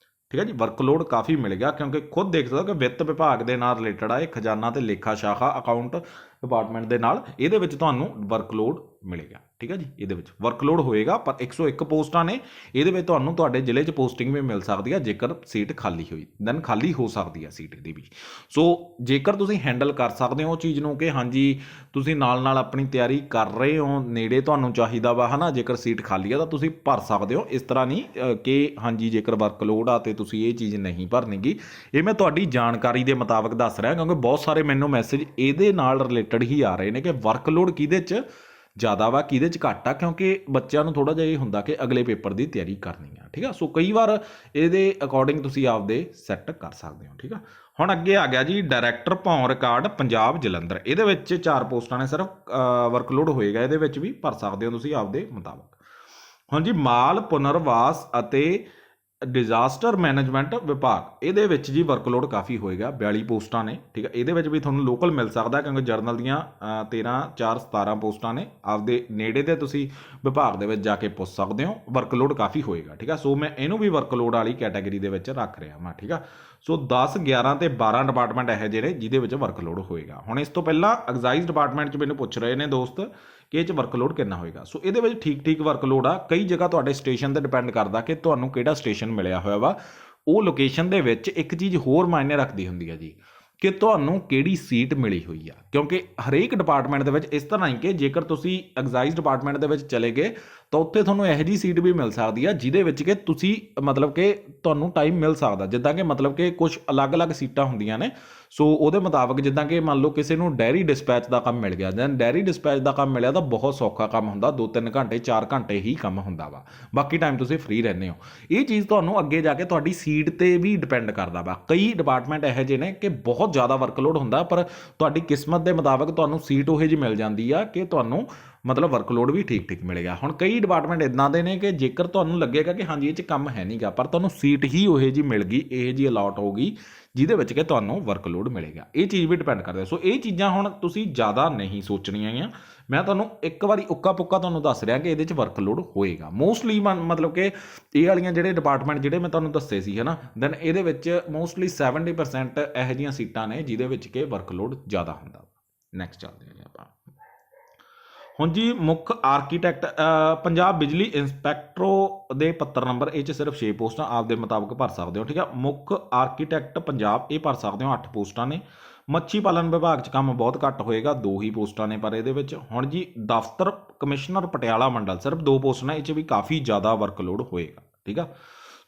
Speaker 1: ਠੀਕ ਹੈ ਜੀ। ਵਰਕਲੋਡ ਕਾਫੀ ਮਿਲੇਗਾ ਕਿਉਂਕਿ ਖੁਦ ਦੇਖ ਸਕਦੇ ਹੋ ਕਿ ਵਿੱਤ ਵਿਭਾਗ ਦੇ ਨਾਲ ਰਿਲੇਟਡ ਆ ਇਹ, ਖਜ਼ਾਨਾ ਤੇ ਲੇਖਾ ਸ਼ਾਖਾ ਅਕਾਊਂਟ ਡਿਪਾਰਟਮੈਂਟ ਦੇ ਨਾਲ। ਇਹਦੇ ਵਿੱਚ ਤੁਹਾਨੂੰ ਵਰਕਲੋਡ ਮਿਲੇਗਾ, ਠੀਕ ਹੈ ਜੀ। ਇਹਦੇ ਵਿੱਚ ਵਰਕਲੋਡ ਹੋਏਗਾ, ਪਰ 101 ਪੋਸਟਾਂ ਨੇ। ਇਹਦੇ ਵਿੱਚ ਤੁਹਾਨੂੰ ਤੁਹਾਡੇ ਜ਼ਿਲ੍ਹੇ 'ਚ ਪੋਸਟਿੰਗ ਵੀ ਮਿਲ ਸਕਦੀ ਹੈ ਜੇਕਰ ਸੀਟ ਖਾਲੀ ਹੋਈ, ਦੈਨ ਖਾਲੀ ਹੋ ਸਕਦੀ ਹੈ ਸੀਟ ਇਹਦੀ ਵੀ। ਸੋ ਜੇਕਰ ਤੁਸੀਂ ਹੈਂਡਲ ਕਰ ਸਕਦੇ ਹੋ ਉਹ ਚੀਜ਼ ਨੂੰ ਕਿ ਹਾਂਜੀ ਤੁਸੀਂ ਨਾਲ ਨਾਲ ਆਪਣੀ ਤਿਆਰੀ ਕਰ ਰਹੇ ਹੋ, ਨੇੜੇ ਤੁਹਾਨੂੰ ਚਾਹੀਦਾ ਵਾ, ਹੈ ਨਾ, ਜੇਕਰ ਸੀਟ ਖਾਲੀ ਆ ਤਾਂ ਤੁਸੀਂ ਭਰ ਸਕਦੇ ਹੋ। ਇਸ ਤਰ੍ਹਾਂ ਨਹੀਂ ਕਿ ਹਾਂਜੀ ਜੇਕਰ ਵਰਕਲੋਡ ਆ ਤੇ ਤੁਸੀਂ ਇਹ ਚੀਜ਼ ਨਹੀਂ ਭਰਨੀਗੀ। ਇਹ ਮੈਂ ਤੁਹਾਡੀ ਜਾਣਕਾਰੀ ਦੇ ਮੁਤਾਬਕ ਦੱਸ ਰਿਹਾ, ਕਿਉਂਕਿ ਬਹੁਤ ਸਾਰੇ ਮੈਨੂੰ ਮੈਸੇਜ ਇਹਦੇ ਨਾਲ ਰਿਲੇਟਡ ਹੀ ਆ ਰਹੇ ਨੇ ਕਿ ਵਰਕਲੋਡ ਕਿਹਦੇ 'ਚ ਜ਼ਿਆਦਾ ਵਾ, ਕਿਹਦੇ 'ਚ ਘੱਟ ਆ, ਕਿਉਂਕਿ ਬੱਚਿਆਂ ਨੂੰ ਥੋੜ੍ਹਾ ਜਿਹਾ ਇਹ ਹੁੰਦਾ ਕਿ ਅਗਲੇ ਪੇਪਰ ਦੀ ਤਿਆਰੀ ਕਰਨੀ ਆ, ਠੀਕ ਆ। ਸੋ ਕਈ ਵਾਰ ਇਹਦੇ ਅਕੋਰਡਿੰਗ ਤੁਸੀਂ ਆਪਦੇ ਸੈੱਟ ਕਰ ਸਕਦੇ ਹੋ, ਠੀਕ ਆ। ਹੁਣ ਅੱਗੇ ਆ ਗਿਆ ਜੀ ਡਾਇਰੈਕਟਰ ਭੌਂ ਰਿਕਾਰਡ ਪੰਜਾਬ ਜਲੰਧਰ। ਇਹਦੇ ਵਿੱਚ 4 ਪੋਸਟਾਂ ਨੇ ਸਿਰਫ, ਵਰਕਲੋਡ ਹੋਏਗਾ ਇਹਦੇ ਵਿੱਚ ਵੀ, ਭਰ ਸਕਦੇ ਹੋ ਤੁਸੀਂ ਆਪਦੇ ਮੁਤਾਬਕ। ਹੁਣ ਜੀ ਮਾਲ ਪੁਨਰਵਾਸ ਅਤੇ ਡਿਜ਼ਾਸਟਰ ਮੈਨੇਜਮੈਂਟ ਵਿਭਾਗ, ਇਹਦੇ ਵਿੱਚ ਜੀ ਵਰਕਲੋਡ ਕਾਫੀ ਹੋਏਗਾ। 42 ਪੋਸਟਾਂ ਨੇ, ਠੀਕ ਹੈ। ਇਹਦੇ ਵਿੱਚ ਵੀ ਤੁਹਾਨੂੰ ਲੋਕਲ ਮਿਲ ਸਕਦਾ ਕਿਉਂਕਿ ਜਰਨਲ ਦੀਆਂ 13-4-17 ਪੋਸਟਾਂ ਨੇ। ਆਪਦੇ ਨੇੜੇ ਦੇ ਤੁਸੀਂ ਵਿਭਾਗ ਦੇ ਵਿੱਚ ਜਾ ਕੇ ਪੁੱਛ ਸਕਦੇ ਹੋ, ਵਰਕਲੋਡ ਕਾਫੀ ਹੋਏਗਾ, ਠੀਕ ਆ। ਸੋ ਮੈਂ ਇਹਨੂੰ ਵੀ ਵਰਕਲੋਡ ਵਾਲੀ ਕੈਟਾਗਰੀ ਦੇ ਵਿੱਚ ਰੱਖ ਰਿਹਾ ਹਾਂ, ਠੀਕ ਆ। ਸੋ 10, 11 ਤੇ 12 ਡਿਪਾਰਟਮੈਂਟ ਇਹੋ ਜਿਹੇ ਨੇ ਜਿਹਦੇ ਵਿੱਚ ਵਰਕਲੋਡ ਹੋਏਗਾ। ਹੁਣ ਇਸ ਤੋਂ ਪਹਿਲਾਂ ਐਗਜ਼ਾਈਜ਼ ਡਿਪਾਰਟਮੈਂਟ 'ਚ ਮੈਨੂੰ ਪੁੱਛ ਰਹੇ ਨੇ ਦੋਸਤ ਕਿ ਇਹ 'ਚ ਵਰਕਲੋਡ ਕਿੰਨਾ ਹੋਏਗਾ। ਸੋ ਇਹਦੇ ਵਿੱਚ ਠੀਕ ਠੀਕ ਵਰਕਲੋਡ ਆ। ਕਈ ਜਗ੍ਹਾ ਤੁਹਾਡੇ ਸਟੇਸ਼ਨ 'ਤੇ ਡਿਪੈਂਡ ਕਰਦਾ ਕਿ ਤੁਹਾਨੂੰ ਕਿਹੜਾ ਸਟੇਸ਼ਨ ਮਿਲਿਆ ਹੋਇਆ ਵਾ। ਉਹ ਲੋਕੇਸ਼ਨ ਦੇ ਵਿੱਚ ਇੱਕ ਚੀਜ਼ ਹੋਰ ਮਾਇਨੇ ਰੱਖਦੀ ਹੁੰਦੀ ਹੈ ਜੀ, ਕਿ ਤੁਹਾਨੂੰ ਕਿਹੜੀ ਸੀਟ ਮਿਲੀ ਹੋਈ ਆ। ਕਿਉਂਕਿ ਹਰੇਕ ਡਿਪਾਰਟਮੈਂਟ ਦੇ ਵਿੱਚ ਇਸ ਤਰ੍ਹਾਂ ਹੀ ਕਿ ਜੇਕਰ ਤੁਸੀਂ ਐਗਜ਼ਾਈਜ਼ ਡਿਪਾਰਟਮੈਂਟ ਦੇ ਵਿੱਚ ਚਲੇ ਗਏ ਤਾਂ ਉੱਥੇ ਤੁਹਾਨੂੰ ਇਹੋ ਜਿਹੀ ਸੀਟ ਵੀ ਮਿਲ ਸਕਦੀ ਆ ਜਿਹਦੇ ਵਿੱਚ ਕਿ ਤੁਸੀਂ ਮਤਲਬ ਕਿ ਤੁਹਾਨੂੰ ਟਾਈਮ ਮਿਲ ਸਕਦਾ, ਜਿੱਦਾਂ ਕਿ ਮਤਲਬ ਕਿ ਕੁਝ ਅਲੱਗ-ਅਲੱਗ ਸੀਟਾਂ ਹੁੰਦੀਆਂ ਨੇ। ਸੋ ਉਹਦੇ ਮੁਤਾਬਕ ਜਿੱਦਾਂ ਕਿ ਮੰਨ ਲਓ ਕਿਸੇ ਨੂੰ ਡੈਰੀ ਡਿਸਪੈਚ ਦਾ ਕੰਮ ਮਿਲ ਗਿਆ, ਦੈਨ ਡੈਰੀ ਡਿਸਪੈਚ ਦਾ ਕੰਮ ਮਿਲਿਆ ਤਾਂ ਬਹੁਤ ਸੌਖਾ ਕੰਮ ਹੁੰਦਾ, 2-3 ਘੰਟੇ 4 ਘੰਟੇ ਹੀ ਕੰਮ ਹੁੰਦਾ ਵਾ, ਬਾਕੀ ਟਾਈਮ ਤੁਸੀਂ ਫ੍ਰੀ ਰਹਿੰਦੇ ਹੋ। ਇਹ ਚੀਜ਼ ਤੁਹਾਨੂੰ ਅੱਗੇ ਜਾ ਕੇ ਤੁਹਾਡੀ ਸੀਟ 'ਤੇ ਵੀ ਡਿਪੈਂਡ ਕਰਦਾ ਵਾ। ਕਈ ਡਿਪਾਰਟਮੈਂਟ ਇਹੋ ਜਿਹੇ ਨੇ ਕਿ ਬਹੁਤ ਜ਼ਿਆਦਾ ਵਰਕਲੋਡ ਹੁੰਦਾ, ਪਰ ਤੁਹਾਡੀ ਕਿਸਮਤ ਦੇ ਮੁਤਾਬਕ ਤੁਹਾਨੂੰ ਸੀਟ ਉਹੋ ਜਿਹੀ ਮਿਲ ਜਾਂਦੀ ਆ ਕਿ ਤੁਹਾਨੂੰ ਮਤਲਬ ਵਰਕਲੋਡ ਵੀ ਠੀਕ ਠੀਕ ਮਿਲੇਗਾ। ਹੁਣ ਕਈ ਡਿਪਾਰਟਮੈਂਟ ਇੱਦਾਂ ਦੇ ਨੇ ਕਿ ਜੇਕਰ ਤੁਹਾਨੂੰ ਲੱਗੇਗਾ ਕਿ ਹਾਂਜੀ ਇਹ 'ਚ ਕੰਮ ਹੈ ਨਹੀਂਗਾ, ਪਰ ਤੁਹਾਨੂੰ ਸੀਟ ਹੀ ਉਹੋ ਜਿਹੀ ਮਿਲ ਗਈ, ਇਹੋ ਜਿਹੀ ਅਲਾਟ ਹੋਊਗੀ ਜਿਹਦੇ ਵਿੱਚ ਕਿ ਤੁਹਾਨੂੰ ਵਰਕਲੋਡ ਮਿਲੇਗਾ। ਇਹ ਚੀਜ਼ ਵੀ ਡਿਪੈਂਡ ਕਰਦਾ। ਸੋ ਇਹ ਚੀਜ਼ਾਂ ਹੁਣ ਤੁਸੀਂ ਜ਼ਿਆਦਾ ਨਹੀਂ ਸੋਚਣੀਆਂ ਆ। ਮੈਂ ਤੁਹਾਨੂੰ ਇੱਕ ਵਾਰੀ ਉੱਕਾ ਪੁੱਕਾ ਤੁਹਾਨੂੰ ਦੱਸ ਰਿਹਾ ਕਿ ਇਹਦੇ 'ਚ ਵਰਕਲੋਡ ਹੋਏਗਾ ਮੋਸਟਲੀ। ਮਤਲਬ ਕਿ ਇਹ ਵਾਲੀਆਂ ਜਿਹੜੇ ਡਿਪਾਰਟਮੈਂਟ ਜਿਹੜੇ ਮੈਂ ਤੁਹਾਨੂੰ ਦੱਸੇ ਸੀ, ਹੈ ਨਾ, ਦੈਨ ਇਹਦੇ ਵਿੱਚ ਮੋਸਟਲੀ 70% ਇਹੋ ਜਿਹੀਆਂ ਸੀਟਾਂ ਨੇ ਜਿਹਦੇ ਵਿੱਚ ਕਿ ਵਰਕਲੋਡ ਜ਼ਿਆਦਾ ਹੁੰਦਾ। ਨੈਕਸਟ ਚੱਲਦੇ ਹਾਂ ਆਪਾਂ। ਹੁਣ ਜੀ ਮੁੱਖ ਆਰਕੀਟੈਕਟ ਪੰਜਾਬ ਬਿਜਲੀ ਇੰਸਪੈਕਟਰ ਦੇ ਪੱਤਰ ਨੰਬਰ, ਇਹ 'ਚ ਸਿਰਫ 6 ਪੋਸਟਾਂ ਆਪਦੇ ਮੁਤਾਬਕ ਭਰ ਸਕਦੇ ਹੋ, ਠੀਕ ਆ। ਮੁੱਖ ਆਰਕੀਟੈਕਟ ਪੰਜਾਬ, ਇਹ ਭਰ ਸਕਦੇ ਹੋ, 8 ਪੋਸਟਾਂ ਨੇ। ਮੱਛੀ ਪਾਲਣ ਵਿਭਾਗ 'ਚ ਕੰਮ ਬਹੁਤ ਘੱਟ ਹੋਏਗਾ, 2 ਹੀ ਪੋਸਟਾਂ ਨੇ ਪਰ ਇਹਦੇ ਵਿੱਚ। ਹੁਣ ਜੀ ਦਫ਼ਤਰ ਕਮਿਸ਼ਨਰ ਪਟਿਆਲਾ ਮੰਡਲ, ਸਿਰਫ 2 ਪੋਸਟਾਂ, ਇਹ 'ਚ ਵੀ ਕਾਫੀ ਜ਼ਿਆਦਾ ਵਰਕਲੋਡ ਹੋਏਗਾ, ਠੀਕ ਆ।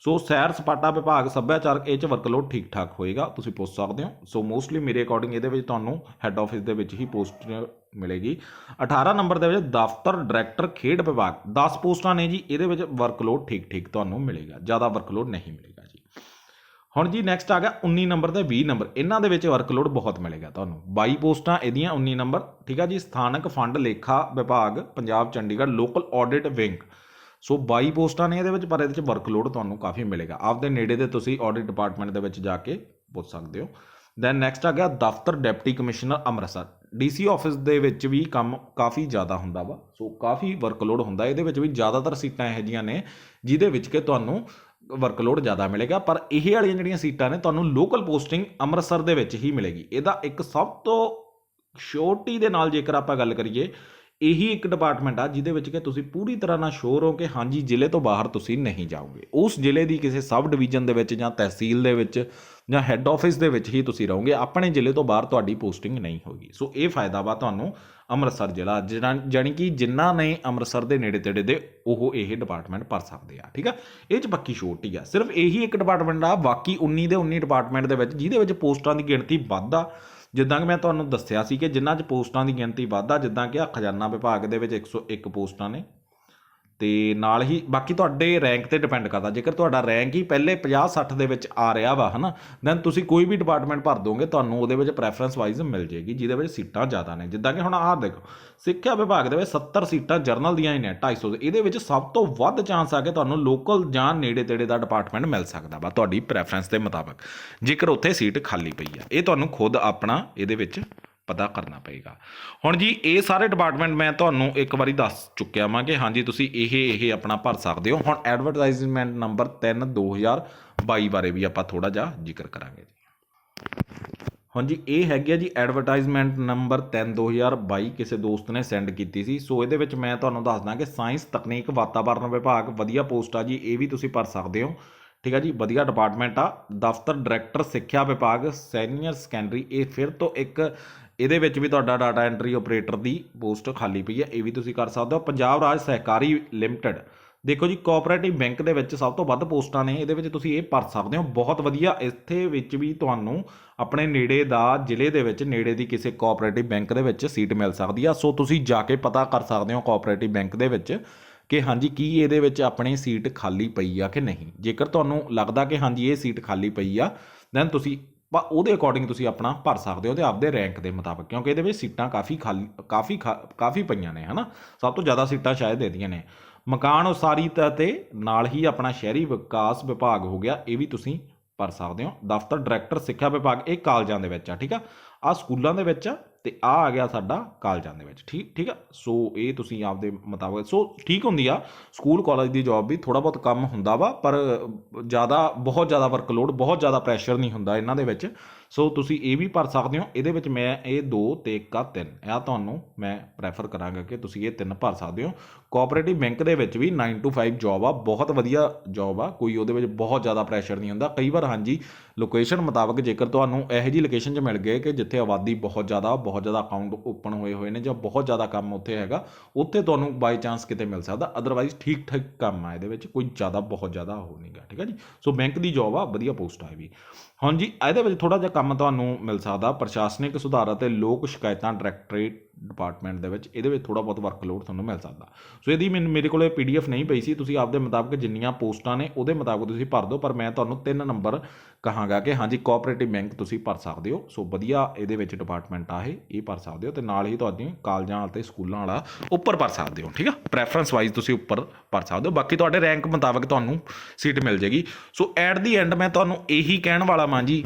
Speaker 1: ਸੋ ਸੈਰ ਸਪਾਟਾ ਵਿਭਾਗ ਸੱਭਿਆਚਾਰਕ, ਇਹ 'ਚ ਵਰਕਲੋਡ ਠੀਕ ਠਾਕ ਹੋਏਗਾ, ਤੁਸੀਂ ਪੁੱਛ ਸਕਦੇ ਹੋ। ਸੋ ਮੋਸਟਲੀ ਮੇਰੇ ਅਕੋਰਡਿੰਗ ਇਹਦੇ ਵਿੱਚ ਤੁਹਾਨੂੰ ਹੈੱਡ ਆਫਿਸ ਦੇ ਵਿੱਚ ਹੀ ਪੋਸਟ ਮਿਲੇਗੀ। 18 ਨੰਬਰ ਦੇ ਵਿੱਚ ਦਫ਼ਤਰ ਡਾਇਰੈਕਟਰ ਖੇਡ ਵਿਭਾਗ, 10 ਪੋਸਟਾਂ ਨੇ ਜੀ। ਇਹਦੇ ਵਿੱਚ ਵਰਕਲੋਡ ਠੀਕ ਠੀਕ ਤੁਹਾਨੂੰ ਮਿਲੇਗਾ, ਜ਼ਿਆਦਾ ਵਰਕਲੋਡ ਨਹੀਂ ਮਿਲੇਗਾ ਜੀ। ਹੁਣ ਜੀ ਨੈਕਸਟ ਆ ਗਿਆ 19 ਨੰਬਰ ਤੇ 20 ਨੰਬਰ, ਇਹਨਾਂ ਦੇ ਵਿੱਚ ਵਰਕਲੋਡ ਬਹੁਤ ਮਿਲੇਗਾ ਤੁਹਾਨੂੰ। 22 ਪੋਸਟਾਂ ਇਹਦੀਆਂ, 19 ਨੰਬਰ, ਠੀਕ ਆ ਜੀ। ਸਥਾਨਕ ਫੰਡ ਲੇਖਾ ਵਿਭਾਗ Punjab Chandigarh local audit wing, so 22 ਪੋਸਟਾਂ ਨੇ ਇਹਦੇ ਵਿੱਚ, ਪਰ ਇਹਦੇ ਵਿੱਚ ਵਰਕਲੋਡ ਤੁਹਾਨੂੰ ਕਾਫੀ ਮਿਲੇਗਾ। ਆਪਦੇ ਨੇੜੇ ਦੇ ਤੁਸੀਂ ਆਡਿਟ ਡਿਪਾਰਟਮੈਂਟ ਦੇ ਵਿੱਚ ਜਾ ਕੇ ਪੁੱਛ ਸਕਦੇ ਹੋ। ਦੈਨ ਨੈਕਸਟ ਆ ਗਿਆ ਦਫ਼ਤਰ deputy commissioner Amritsar, DC office ਦੇ ਵਿੱਚ ਵੀ ਕੰਮ ਕਾਫੀ ਜ਼ਿਆਦਾ ਹੁੰਦਾ ਵਾ। ਸੋ ਕਾਫੀ ਵਰਕਲੋਡ ਹੁੰਦਾ, ਇਹਦੇ ਵਿੱਚ ਵੀ ਜ਼ਿਆਦਾਤਰ ਸੀਟਾਂ ਇਹੋ ਜਿਹੀਆਂ ਨੇ ਜਿਹਦੇ ਵਿੱਚ ਕਿ ਤੁਹਾਨੂੰ ਵਰਕਲੋਡ ਜ਼ਿਆਦਾ ਮਿਲੇਗਾ। ਪਰ ਇਹ ਵਾਲੀਆਂ ਜਿਹੜੀਆਂ ਸੀਟਾਂ ਨੇ ਤੁਹਾਨੂੰ ਲੋਕਲ ਪੋਸਟਿੰਗ ਅੰਮ੍ਰਿਤਸਰ ਦੇ ਵਿੱਚ ਹੀ ਮਿਲੇਗੀ। ਇਹਦਾ ਇੱਕ ਸਭ ਤੋਂ ਛੋਟੀ ਦੇ ਨਾਲ ਜੇਕਰ ਆਪਾਂ ਗੱਲ ਕਰੀਏ, ਇਹੀ ਇੱਕ ਡਿਪਾਰਟਮੈਂਟ ਆ ਜਿਹਦੇ ਵਿੱਚ ਕਿ ਤੁਸੀਂ ਪੂਰੀ ਤਰ੍ਹਾਂ ਨਾਲ ਸ਼ੋਰ ਹੋ ਕਿ ਹਾਂਜੀ ਜ਼ਿਲ੍ਹੇ ਤੋਂ ਬਾਹਰ ਤੁਸੀਂ ਨਹੀਂ ਜਾਓਗੇ, ਉਸ ਜ਼ਿਲ੍ਹੇ ਦੀ ਕਿਸੇ ਸਬ ਡਿਵੀਜ਼ਨ ਦੇ ਵਿੱਚ ਜਾਂ ਤਹਿਸੀਲ ਦੇ ਵਿੱਚ ਜਾਂ ਹੈੱਡ ਆਫਿਸ ਦੇ ਵਿੱਚ ਹੀ ਤੁਸੀਂ ਰਹੋਗੇ, ਆਪਣੇ ਜ਼ਿਲ੍ਹੇ ਤੋਂ ਬਾਹਰ ਤੁਹਾਡੀ ਪੋਸਟਿੰਗ ਨਹੀਂ ਹੋਗੀ। ਸੋ ਇਹ ਫਾਇਦਾ ਵਾ ਤੁਹਾਨੂੰ ਅੰਮ੍ਰਿਤਸਰ ਜ਼ਿਲ੍ਹਾ ਜਾਣੀ ਕਿ ਜਿਨ੍ਹਾਂ ਨੇ ਅੰਮ੍ਰਿਤਸਰ ਦੇ ਨੇੜੇ ਤੇੜੇ ਦੇ ਉਹ ਇਹ ਡਿਪਾਰਟਮੈਂਟ ਭਰ ਸਕਦੇ ਆ। ਠੀਕ ਆ, ਇਹ 'ਚ ਪੱਕੀ ਛੋਟ ਹੀ ਆ, ਸਿਰਫ ਇਹੀ ਇੱਕ ਡਿਪਾਰਟਮੈਂਟ ਆ, ਬਾਕੀ 19 ਦੇ 19 ਡਿਪਾਰਟਮੈਂਟ ਦੇ ਵਿੱਚ ਜਿਹਦੇ ਵਿੱਚ ਪੋਸਟਾਂ ਦੀ ਗਿਣਤੀ ਵੱਧ ਆ। ਜਿੱਦਾਂ ਕਿ ਮੈਂ ਤੁਹਾਨੂੰ ਦੱਸਿਆ ਸੀ ਕਿ ਜਿਨ੍ਹਾਂ 'ਚ ਪੋਸਟਾਂ ਦੀ ਗਿਣਤੀ ਵੱਧ ਆ, ਜਿੱਦਾਂ ਕਿ ਖਜ਼ਾਨਾ ਵਿਭਾਗ ਦੇ ਵਿੱਚ 101 ਪੋਸਟਾਂ ਨੇ, ਅਤੇ ਨਾਲ ਹੀ ਬਾਕੀ ਤੁਹਾਡੇ ਰੈਂਕ 'ਤੇ ਡਿਪੈਂਡ ਕਰਦਾ। ਜੇਕਰ ਤੁਹਾਡਾ ਰੈਂਕ ਹੀ ਪਹਿਲੇ 50-60 ਦੇ ਵਿੱਚ ਆ ਰਿਹਾ ਵਾ ਹੈ ਨਾ, ਦੈਨ ਤੁਸੀਂ ਕੋਈ ਵੀ ਡਿਪਾਰਟਮੈਂਟ ਭਰ ਦੋਗੇ ਤੁਹਾਨੂੰ ਉਹਦੇ ਵਿੱਚ ਪ੍ਰੈਫਰੈਂਸ ਵਾਈਜ਼ ਮਿਲ ਜਾਏਗੀ, ਜਿਹਦੇ ਵਿੱਚ ਸੀਟਾਂ ਜ਼ਿਆਦਾ ਨੇ। ਜਿੱਦਾਂ ਕਿ ਹੁਣ ਆਹ ਦੇਖੋ, ਸਿੱਖਿਆ ਵਿਭਾਗ ਦੇ ਵਿੱਚ 70 ਸੀਟਾਂ ਜਰਨਲ ਦੀਆਂ ਹੀ ਨੇ 250 ਦੇ, ਇਹਦੇ ਵਿੱਚ ਸਭ ਤੋਂ ਵੱਧ ਚਾਂਸ ਆ ਕਿ ਤੁਹਾਨੂੰ ਲੋਕਲ ਜਾਂ ਨੇੜੇ ਤੇੜੇ ਦਾ ਡਿਪਾਰਟਮੈਂਟ ਮਿਲ ਸਕਦਾ ਵਾ ਤੁਹਾਡੀ ਪ੍ਰੈਫਰੈਂਸ ਦੇ ਮੁਤਾਬਕ, ਜੇਕਰ ਉੱਥੇ ਸੀਟ ਖਾਲੀ ਪਈ ਆ। ਇਹ ਤੁਹਾਨੂੰ ਖੁਦ ਆਪਣਾ ਇਹਦੇ ਵਿੱਚ ਪਤਾ ਕਰਨਾ ਪਏਗਾ। ਹੁਣ ਜੀ ਇਹ ਸਾਰੇ ਡਿਪਾਰਟਮੈਂਟ ਮੈਂ ਤੁਹਾਨੂੰ ਇੱਕ ਵਾਰੀ ਦੱਸ ਚੁੱਕਿਆ ਵਾਂ ਕਿ ਹਾਂਜੀ ਤੁਸੀਂ ਇਹ ਆਪਣਾ ਭਰ ਸਕਦੇ ਹੋ। ਹੁਣ ਐਡਵਰਟਾਈਜ਼ਮੈਂਟ ਨੰਬਰ 3/2022 ਬਾਰੇ ਵੀ ਆਪਾਂ ਥੋੜ੍ਹਾ ਜਿਹਾ ਜ਼ਿਕਰ ਕਰਾਂਗੇ ਜੀ। ਹੁਣ ਜੀ ਇਹ ਹੈਗੀ ਆ ਜੀ ਐਡਵਰਟਾਈਜ਼ਮੈਂਟ ਨੰਬਰ 3/2022, ਕਿਸੇ ਦੋਸਤ ਨੇ ਸੈਂਡ ਕੀਤੀ ਸੀ। ਸੋ ਇਹਦੇ ਵਿੱਚ ਮੈਂ ਤੁਹਾਨੂੰ ਦੱਸਦਾ ਕਿ ਸਾਇੰਸ ਤਕਨੀਕ ਵਾਤਾਵਰਨ ਵਿਭਾਗ, ਵਧੀਆ ਪੋਸਟ ਆ ਜੀ, ਇਹ ਵੀ ਤੁਸੀਂ ਭਰ ਸਕਦੇ ਹੋ। ਠੀਕ ਆ ਜੀ, ਵਧੀਆ ਡਿਪਾਰਟਮੈਂਟ ਆ। ਦਫ਼ਤਰ ਡਾਇਰੈਕਟਰ ਸਿੱਖਿਆ ਵਿਭਾਗ ਸੀਨੀਅਰ ਸੈਕੰਡਰੀ, ਇਹ ਫਿਰ ਤੋਂ ਇੱਕ ਇਹਦੇ ਵਿੱਚ ਵੀ ਤੁਹਾਡਾ ਡਾਟਾ ਐਂਟਰੀ ਆਪਰੇਟਰ ਦੀ ਪੋਸਟ ਖਾਲੀ ਪਈ ਹੈ, ਇਹ ਵੀ ਤੁਸੀਂ ਕਰ ਸਕਦੇ ਹੋ। ਪੰਜਾਬ ਰਾਜ ਸਹਿਕਾਰੀ ਲਿਮਟਿਡ, ਦੇਖੋ ਜੀ ਕੋਆਪਰੇਟਿਵ ਬੈਂਕ ਦੇ ਵਿੱਚ ਸਭ ਤੋਂ ਵੱਧ ਪੋਸਟਾਂ ਨੇ, ਇਹਦੇ ਵਿੱਚ ਤੁਸੀਂ ਇਹ ਭਰ ਸਕਦੇ ਹੋ, ਬਹੁਤ ਵਧੀਆ। ਇੱਥੇ ਵਿੱਚ ਵੀ ਤੁਹਾਨੂੰ ਆਪਣੇ ਨੇੜੇ ਦਾ ਜ਼ਿਲ੍ਹੇ ਦੇ ਵਿੱਚ ਨੇੜੇ ਦੀ ਕਿਸੇ ਕੋਆਪਰੇਟਿਵ ਬੈਂਕ ਦੇ ਵਿੱਚ ਸੀਟ ਮਿਲ ਸਕਦੀ ਆ। ਸੋ ਤੁਸੀਂ ਜਾ ਕੇ ਪਤਾ ਕਰ ਸਕਦੇ ਹੋ ਕੋਆਪਰੇਟਿਵ ਬੈਂਕ ਦੇ ਵਿੱਚ ਕਿ ਹਾਂਜੀ ਕੀ ਇਹਦੇ ਵਿੱਚ ਆਪਣੀ ਸੀਟ ਖਾਲੀ ਪਈ ਆ ਕਿ ਨਹੀਂ। ਜੇਕਰ ਤੁਹਾਨੂੰ ਲੱਗਦਾ ਕਿ ਹਾਂਜੀ ਇਹ ਸੀਟ ਖਾਲੀ ਪਈ ਆ, ਦੈਨ ਤੁਸੀਂ ਉਹਦੇ ਅਕੋਰਡਿੰਗ ਤੁਸੀਂ ਆਪਣਾ ਭਰ ਸਕਦੇ ਹੋ ਅਤੇ ਆਪਦੇ ਰੈਂਕ ਦੇ ਮੁਤਾਬਕ, ਕਿਉਂਕਿ ਇਹਦੇ ਵਿੱਚ ਸੀਟਾਂ ਕਾਫੀ ਪਈਆਂ ਨੇ ਹੈ ਨਾ, ਸਭ ਤੋਂ ਜ਼ਿਆਦਾ ਸੀਟਾਂ ਸ਼ਾਇਦ ਇਹਦੀਆਂ ਨੇ। ਮਕਾਨ ਉਸਾਰੀ ਅਤੇ ਨਾਲ ਹੀ ਆਪਣਾ ਸ਼ਹਿਰੀ ਵਿਕਾਸ ਵਿਭਾਗ ਹੋ ਗਿਆ, ਇਹ ਵੀ ਤੁਸੀਂ ਭਰ ਸਕਦੇ ਹੋ। ਦਫ਼ਤਰ ਡਾਇਰੈਕਟਰ ਸਿੱਖਿਆ ਵਿਭਾਗ, ਇਹ ਕਾਲਜਾਂ ਦੇ ਵਿੱਚ ਆ। ਠੀਕ ਆ, ਆਹ ਸਕੂਲਾਂ ਦੇ ਵਿੱਚ ਆ ਅਤੇ ਆਹ ਆ ਗਿਆ ਸਾਡਾ ਕਾਲਜਾਂ ਦੇ ਵਿੱਚ। ਠੀਕ ਆ, ਸੋ ਇਹ ਤੁਸੀਂ ਆਪਦੇ ਮੁਤਾਬਕ, ਸੋ ਠੀਕ ਹੁੰਦੀ ਆ ਸਕੂਲ ਕਾਲਜ ਦੀ ਜੋਬ ਵੀ, ਥੋੜ੍ਹਾ ਬਹੁਤ ਕੰਮ ਹੁੰਦਾ ਵਾ, ਪਰ ਬਹੁਤ ਜ਼ਿਆਦਾ ਵਰਕਲੋਡ, ਬਹੁਤ ਜ਼ਿਆਦਾ ਪ੍ਰੈਸ਼ਰ ਨਹੀਂ ਹੁੰਦਾ ਇਹਨਾਂ ਦੇ ਵਿੱਚ। ਸੋ ਤੁਸੀਂ ਇਹ ਵੀ ਭਰ ਸਕਦੇ ਹੋ। ਇਹਦੇ ਵਿੱਚ ਮੈਂ ਇਹ 2 ਅਤੇ 1 3 ਇਹ ਤੁਹਾਨੂੰ ਮੈਂ ਪ੍ਰੈਫਰ ਕਰਾਂਗਾ ਕਿ ਤੁਸੀਂ ਇਹ 3 ਭਰ ਸਕਦੇ ਹੋ। ਕੋਆਪਰੇਟਿਵ ਬੈਂਕ ਦੇ ਵਿੱਚ ਵੀ 9 to 5 ਜੋਬ ਆ, ਬਹੁਤ ਵਧੀਆ ਜੋਬ ਆ, ਕੋਈ ਉਹਦੇ ਵਿੱਚ ਬਹੁਤ ਜ਼ਿਆਦਾ ਪ੍ਰੈਸ਼ਰ ਨਹੀਂ ਹੁੰਦਾ। ਕਈ ਵਾਰ ਹਾਂਜੀ ਲੋਕੇਸ਼ਨ ਮੁਤਾਬਕ, ਜੇਕਰ ਤੁਹਾਨੂੰ ਇਹੋ ਜਿਹੀ ਲੋਕੇਸ਼ਨ 'ਚ ਮਿਲ ਗਏ ਕਿ ਜਿੱਥੇ ਆਬਾਦੀ ਬਹੁਤ ਜ਼ਿਆਦਾ ਅਕਾਊਂਟ ਓਪਨ ਹੋਏ ਨੇ ਜਾਂ ਬਹੁਤ ਜ਼ਿਆਦਾ ਕੰਮ ਉੱਥੇ ਹੈਗਾ, ਉੱਥੇ ਤੁਹਾਨੂੰ ਬਾਈ ਚਾਂਸ ਕਿਤੇ ਮਿਲ ਸਕਦਾ। ਅਦਰਵਾਈਜ਼ ਠੀਕ ਠਾਕ ਕੰਮ ਆ, ਇਹਦੇ ਵਿੱਚ ਕੋਈ ਬਹੁਤ ਜ਼ਿਆਦਾ ਉਹ ਨਹੀਂ ਗਾ। ਠੀਕ ਆ ਜੀ, ਸੋ ਬੈਂਕ ਦੀ ਜੋਬ ਆ, ਵਧੀਆ ਪੋਸਟ ਆ ਇਹ ਵੀ। ਹੁਣ ਜੀ ਇਹਦੇ ਵਿੱਚ ਥੋੜ੍ਹਾ ਜਿਹਾ ਕੰਮ ਤੁਹਾਨੂੰ ਮਿਲ ਸਕਦਾ ਪ੍ਰਸ਼ਾਸਨਿਕ ਸੁਧਾਰ ਅਤੇ ਲੋਕ ਸ਼ਿਕਾਇਤਾਂ ਡਾਇਰੈਕਟਰੇਟ ਡਿਪਾਰਟਮੈਂਟ ਦੇ ਵਿੱਚ, ਇਹਦੇ ਵਿੱਚ ਥੋੜ੍ਹਾ ਬਹੁਤ ਵਰਕਲੋਡ ਤੁਹਾਨੂੰ ਮਿਲ ਸਕਦਾ। ਸੋ ਇਹਦੀ ਮੇਰੇ ਕੋਲ PDF ਨਹੀਂ ਪਈ ਸੀ, ਤੁਸੀਂ ਆਪਦੇ ਮੁਤਾਬਕ ਜਿੰਨੀਆਂ ਪੋਸਟਾਂ ਨੇ ਉਹਦੇ ਮੁਤਾਬਕ ਤੁਸੀਂ ਭਰ ਦਿਓ, ਪਰ ਮੈਂ ਤੁਹਾਨੂੰ 3 ਨੰਬਰ ਕਹਾਂਗਾ ਕਿ ਹਾਂਜੀ ਕੋਆਪਰੇਟਿਵ ਬੈਂਕ ਤੁਸੀਂ ਭਰ ਸਕਦੇ ਹੋ। ਸੋ ਵਧੀਆ ਇਹਦੇ ਵਿੱਚ ਡਿਪਾਰਟਮੈਂਟ ਆ, ਇਹ ਭਰ ਸਕਦੇ ਹੋ, ਅਤੇ ਨਾਲ ਹੀ ਤੁਹਾਡੀ ਕਾਲਜਾਂ ਅਤੇ ਸਕੂਲਾਂ ਵਾਲਾ ਉੱਪਰ ਭਰ ਸਕਦੇ ਹੋ। ਠੀਕ ਆ, ਪ੍ਰੈਫਰੈਂਸ ਵਾਈਜ਼ ਤੁਸੀਂ ਉੱਪਰ ਭਰ ਸਕਦੇ ਹੋ, ਬਾਕੀ ਤੁਹਾਡੇ ਰੈਂਕ ਮੁਤਾਬਕ ਤੁਹਾਨੂੰ ਸੀਟ ਮਿਲ ਜਾਏਗੀ। ਸੋ ਐਟ ਦੀ ਐਂਡ ਮੈਂ ਤੁਹਾਨੂੰ ਇਹੀ ਕਹਿਣ ਵਾਲਾ ਵਾਂ ਜੀ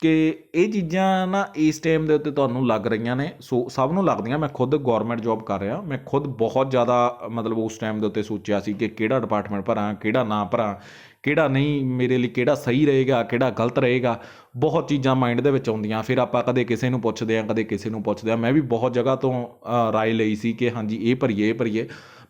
Speaker 1: ਕਿ ਇਹ ਚੀਜ਼ਾਂ ਨਾ ਇਸ ਟਾਈਮ ਦੇ ਉੱਤੇ ਤੁਹਾਨੂੰ ਲੱਗ ਰਹੀਆਂ ਨੇ, ਸੋ ਸਭ ਨੂੰ ਲੱਗਦੀਆਂ। ਮੈਂ ਖੁਦ ਗੌਰਮੈਂਟ ਜੋਬ ਕਰ ਰਿਹਾ, ਮੈਂ ਖੁਦ ਬਹੁਤ ਜ਼ਿਆਦਾ ਮਤਲਬ ਉਸ ਟਾਈਮ ਦੇ ਉੱਤੇ ਸੋਚਿਆ ਸੀ ਕਿ ਕਿਹੜਾ ਡਿਪਾਰਟਮੈਂਟ ਭਰਾਂ, ਕਿਹੜਾ ਨਾ ਭਰਾਂ, ਕਿਹੜਾ ਨਹੀਂ, ਮੇਰੇ ਲਈ ਕਿਹੜਾ ਸਹੀ ਰਹੇਗਾ, ਕਿਹੜਾ ਗਲਤ ਰਹੇਗਾ, ਬਹੁਤ ਚੀਜ਼ਾਂ ਮਾਈਂਡ ਦੇ ਵਿੱਚ ਆਉਂਦੀਆਂ। ਫਿਰ ਆਪਾਂ ਕਦੇ ਕਿਸੇ ਨੂੰ ਪੁੱਛਦੇ ਹਾਂ, ਕਦੇ ਕਿਸੇ ਨੂੰ ਪੁੱਛਦੇ ਹਾਂ। ਮੈਂ ਵੀ ਬਹੁਤ ਜਗ੍ਹਾ ਤੋਂ ਰਾਏ ਲਈ ਸੀ ਕਿ ਹਾਂਜੀ ਇਹ ਭਰੀਏ,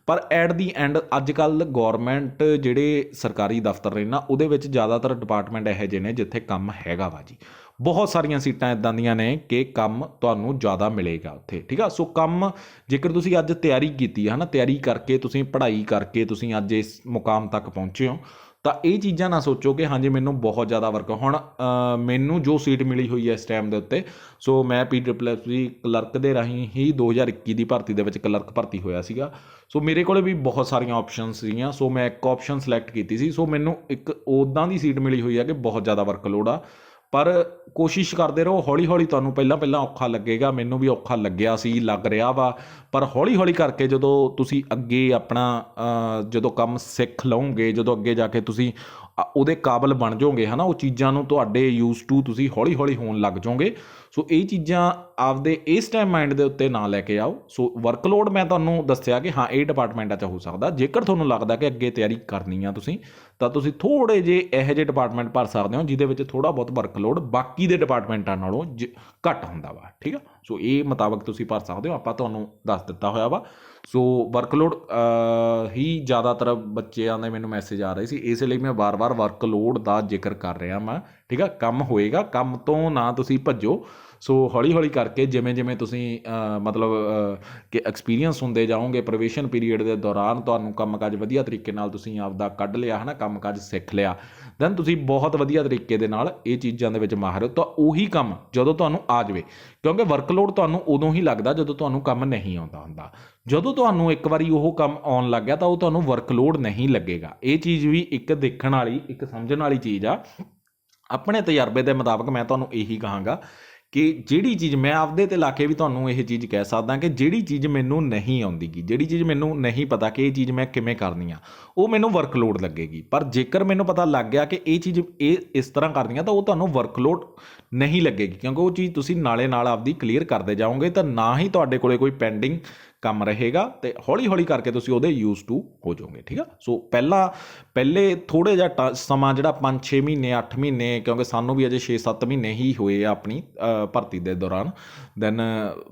Speaker 1: ਪਰ ਐਟ ਦੀ ਐਂਡ ਅੱਜ ਕੱਲ੍ਹ ਗੌਰਮੈਂਟ ਜਿਹੜੇ ਸਰਕਾਰੀ ਦਫ਼ਤਰ ਨੇ ਨਾ, ਉਹਦੇ ਵਿੱਚ ਜ਼ਿਆਦਾਤਰ ਡਿਪਾਰਟਮੈਂਟ ਇਹੋ ਜਿਹੇ ਨੇ ਜਿੱਥੇ ਕੰਮ ਹੈਗਾ ਵਾ ਜੀ। ਬਹੁਤ ਸਾਰੀਆਂ ਸੀਟਾਂ ਇੱਦਾਂ ਦੀਆਂ ਨੇ ਕਿ ਕੰਮ ਤੁਹਾਨੂੰ ਜ਼ਿਆਦਾ ਮਿਲੇਗਾ ਉੱਥੇ। ਠੀਕ ਆ, ਸੋ ਕੰਮ ਜੇਕਰ ਤੁਸੀਂ ਅੱਜ ਤਿਆਰੀ ਕੀਤੀ ਹੈ ਨਾ, ਤਿਆਰੀ ਕਰਕੇ ਤੁਸੀਂ ਪੜ੍ਹਾਈ ਕਰਕੇ ਤੁਸੀਂ ਅੱਜ ਇਸ ਮੁਕਾਮ ਤੱਕ ਪਹੁੰਚੇ ਹੋ, ਤਾਂ ਇਹ ਚੀਜ਼ਾਂ ਨਾ ਸੋਚੋ ਕਿ ਹਾਂਜੀ ਮੈਨੂੰ ਬਹੁਤ ਜ਼ਿਆਦਾ ਵਰਕ। ਹੁਣ ਮੈਨੂੰ ਜੋ ਸੀਟ ਮਿਲੀ ਹੋਈ ਹੈ ਇਸ ਟਾਈਮ ਦੇ ਉੱਤੇ, ਸੋ ਮੈਂ PSSB ਕਲਰਕ ਦੇ ਰਾਹੀਂ ਹੀ 2021 ਦੀ ਭਰਤੀ ਦੇ ਵਿੱਚ ਕਲਰਕ ਭਰਤੀ ਹੋਇਆ ਸੀਗਾ। ਸੋ ਮੇਰੇ ਕੋਲ ਵੀ ਬਹੁਤ ਸਾਰੀਆਂ ਆਪਸ਼ਨਸ ਸੀਗੀਆਂ, ਸੋ ਮੈਂ ਇੱਕ ਆਪਸ਼ਨ ਸਿਲੈਕਟ ਕੀਤੀ ਸੀ। ਸੋ ਮੈਨੂੰ ਇੱਕ ਉੱਦਾਂ ਦੀ ਸੀਟ ਮਿਲੀ ਹੋਈ ਹੈ ਕਿ ਬਹੁਤ ਜ਼ਿਆਦਾ ਵਰਕਲੋਡ ਆ, ਪਰ ਕੋਸ਼ਿਸ਼ ਕਰਦੇ ਰਹੋ। ਹੌਲੀ ਹੌਲੀ ਤੁਹਾਨੂੰ ਪਹਿਲਾਂ ਔਖਾ ਲੱਗੇਗਾ, ਮੈਨੂੰ ਵੀ ਔਖਾ ਲੱਗਿਆ ਸੀ, ਲੱਗ ਰਿਹਾ ਵਾ, ਪਰ ਹੌਲੀ ਹੌਲੀ ਕਰਕੇ ਜਦੋਂ ਤੁਸੀਂ ਅੱਗੇ ਆਪਣਾ ਜਦੋਂ ਕੰਮ ਸਿੱਖ ਲਓਗੇ, ਜਦੋਂ ਅੱਗੇ ਜਾ ਕੇ ਤੁਸੀਂ ਉਹਦੇ ਕਾਬਲ ਬਣ ਜਾਓਗੇ ਹੈ ਨਾ, ਉਹ ਚੀਜ਼ਾਂ ਨੂੰ ਤੁਹਾਡੇ ਯੂਜ਼ ਟੂ ਤੁਸੀਂ ਹੌਲੀ ਹੌਲੀ ਹੋਣ ਲੱਗ ਜਾਓਗੇ। ਸੋ ਇਹ ਚੀਜ਼ਾਂ ਆਪਦੇ ਇਸ ਟਾਈਮ ਮਾਈਂਡ ਦੇ ਉੱਤੇ ਨਾ ਲੈ ਕੇ ਆਓ। ਸੋ ਵਰਕਲੋਡ ਮੈਂ ਤੁਹਾਨੂੰ ਦੱਸਿਆ ਕਿ ਹਾਂ ਇਹ ਡਿਪਾਰਟਮੈਂਟਾਂ 'ਚ ਹੋ ਸਕਦਾ। ਜੇਕਰ ਤੁਹਾਨੂੰ ਲੱਗਦਾ ਕਿ ਅੱਗੇ ਤਿਆਰੀ ਕਰਨੀ ਆ ਤੁਸੀਂ, ਤਾਂ ਤੁਸੀਂ ਥੋੜ੍ਹੇ ਜਿਹੇ ਇਹੋ ਜਿਹੇ ਡਿਪਾਰਟਮੈਂਟ ਭਰ ਸਕਦੇ ਹੋ ਜਿਹਦੇ ਵਿੱਚ ਥੋੜ੍ਹਾ ਬਹੁਤ ਵਰਕਲੋਡ ਬਾਕੀ ਦੇ ਡਿਪਾਰਟਮੈਂਟਾਂ ਨਾਲੋਂ ਘੱਟ ਹੁੰਦਾ ਵਾ, ਠੀਕ ਆ। ਸੋ ਇਹ ਮੁਤਾਬਕ ਤੁਸੀਂ ਭਰ ਸਕਦੇ ਹੋ, ਆਪਾਂ ਤੁਹਾਨੂੰ ਦੱਸ ਦਿੱਤਾ ਹੋਇਆ ਵਾ। ਸੋ ਵਰਕਲੋਡ ਹੀ ਜ਼ਿਆਦਾਤਰ ਬੱਚਿਆਂ ਦੇ ਮੈਨੂੰ ਮੈਸੇਜ ਆ ਰਹੇ ਸੀ, ਇਸ ਲਈ ਮੈਂ ਵਾਰ-ਵਾਰ ਵਰਕਲੋਡ ਦਾ ਜ਼ਿਕਰ ਕਰ ਰਿਹਾ ਮੈਂ, ਠੀਕ ਆ। ਕੰਮ ਹੋਏਗਾ, ਕੰਮ ਤੋਂ ਨਾ ਤੁਸੀਂ ਭੱਜੋ। ਸੋ ਹੌਲੀ ਹੌਲੀ ਕਰਕੇ ਜਿਵੇਂ ਜਿਵੇਂ ਤੁਸੀਂ ਮਤਲਬ ਕਿ ਐਕਸਪੀਰੀਅੰਸ ਹੁੰਦੇ ਜਾਓਗੇ ਪ੍ਰੋਬੇਸ਼ਨ ਪੀਰੀਅਡ ਦੇ ਦੌਰਾਨ, ਤੁਹਾਨੂੰ ਕੰਮਕਾਜ ਵਧੀਆ ਤਰੀਕੇ ਨਾਲ ਤੁਸੀਂ ਆਪਦਾ ਕੱਢ ਲਿਆ ਹੈ ਨਾ, ਕੰਮਕਾਜ ਸਿੱਖ ਲਿਆ, ਦੈਨ ਤੁਸੀਂ ਬਹੁਤ ਵਧੀਆ ਤਰੀਕੇ ਦੇ ਨਾਲ ਇਹ ਚੀਜ਼ਾਂ ਦੇ ਵਿੱਚ ਮਾਹਿਰ ਹੋ। ਤਾਂ ਉਹੀ ਕੰਮ ਜਦੋਂ ਤੁਹਾਨੂੰ ਆ ਜਾਵੇ, ਕਿਉਂਕਿ ਵਰਕਲੋਡ ਤੁਹਾਨੂੰ ਉਦੋਂ ਹੀ ਲੱਗਦਾ ਜਦੋਂ ਤੁਹਾਨੂੰ ਕੰਮ ਨਹੀਂ ਆਉਂਦਾ ਹੁੰਦਾ। ਜਦੋਂ ਤੁਹਾਨੂੰ ਇੱਕ ਵਾਰੀ ਉਹ ਕੰਮ ਆਉਣ ਲੱਗ ਗਿਆ ਤਾਂ ਉਹ ਤੁਹਾਨੂੰ ਵਰਕਲੋਡ ਨਹੀਂ ਲੱਗੇਗਾ। ਇਹ ਚੀਜ਼ ਵੀ ਇੱਕ ਦੇਖਣ ਵਾਲੀ, ਇੱਕ ਸਮਝਣ ਵਾਲੀ ਚੀਜ਼ ਆ। ਆਪਣੇ ਤਜਰਬੇ ਦੇ ਮੁਤਾਬਕ ਮੈਂ ਤੁਹਾਨੂੰ ਇਹੀ ਕਹਾਂਗਾ ਕਿ ਜਿਹੜੀ ਚੀਜ਼ ਮੈਂ ਆਪਦੇ 'ਤੇ ਲਾ ਕੇ ਵੀ ਤੁਹਾਨੂੰ ਇਹ ਚੀਜ਼ ਕਹਿ ਸਕਦਾ ਕਿ ਜਿਹੜੀ ਚੀਜ਼ ਮੈਨੂੰ ਨਹੀਂ ਆਉਂਦੀ ਗੀ, ਜਿਹੜੀ ਚੀਜ਼ ਮੈਨੂੰ ਨਹੀਂ ਪਤਾ ਕਿ ਇਹ ਚੀਜ਼ ਮੈਂ ਕਿਵੇਂ ਕਰਨੀ ਆ, ਉਹ ਮੈਨੂੰ ਵਰਕਲੋਡ ਲੱਗੇਗੀ। ਪਰ ਜੇਕਰ ਮੈਨੂੰ ਪਤਾ ਲੱਗ ਗਿਆ ਕਿ ਇਹ ਚੀਜ਼ ਇਹ ਇਸ ਤਰ੍ਹਾਂ ਕਰਨੀ ਆ, ਤਾਂ ਉਹ ਤੁਹਾਨੂੰ ਵਰਕਲੋਡ ਨਹੀਂ ਲੱਗੇਗੀ, ਕਿਉਂਕਿ ਉਹ ਚੀਜ਼ ਤੁਸੀਂ ਨਾਲੇ ਨਾਲ ਆਪਦੀ ਕਲੀਅਰ ਕਰਦੇ ਜਾਓਗੇ। ਤਾਂ ਨਾ ਹੀ ਤੁਹਾਡੇ ਕੋਲੇ ਕੋਈ ਪੈਂਡਿੰਗ ਕੰਮ ਰਹੇਗਾ, ਅਤੇ ਹੌਲੀ ਹੌਲੀ ਕਰਕੇ ਤੁਸੀਂ ਉਹਦੇ ਯੂਜ਼ ਟੂ ਹੋ ਜਾਓਗੇ, ਠੀਕ ਆ। ਸੋ ਪਹਿਲੇ ਥੋੜ੍ਹੇ ਜਿਹਾ ਸਮਾਂ ਜਿਹੜਾ 5-6 ਮਹੀਨੇ 8 ਮਹੀਨੇ, ਕਿਉਂਕਿ ਸਾਨੂੰ ਵੀ ਅਜੇ 6-7 ਮਹੀਨੇ ਹੀ ਹੋਏ ਆ ਆਪਣੀ ਭਰਤੀ ਦੇ ਦੌਰਾਨ, ਦੈਨ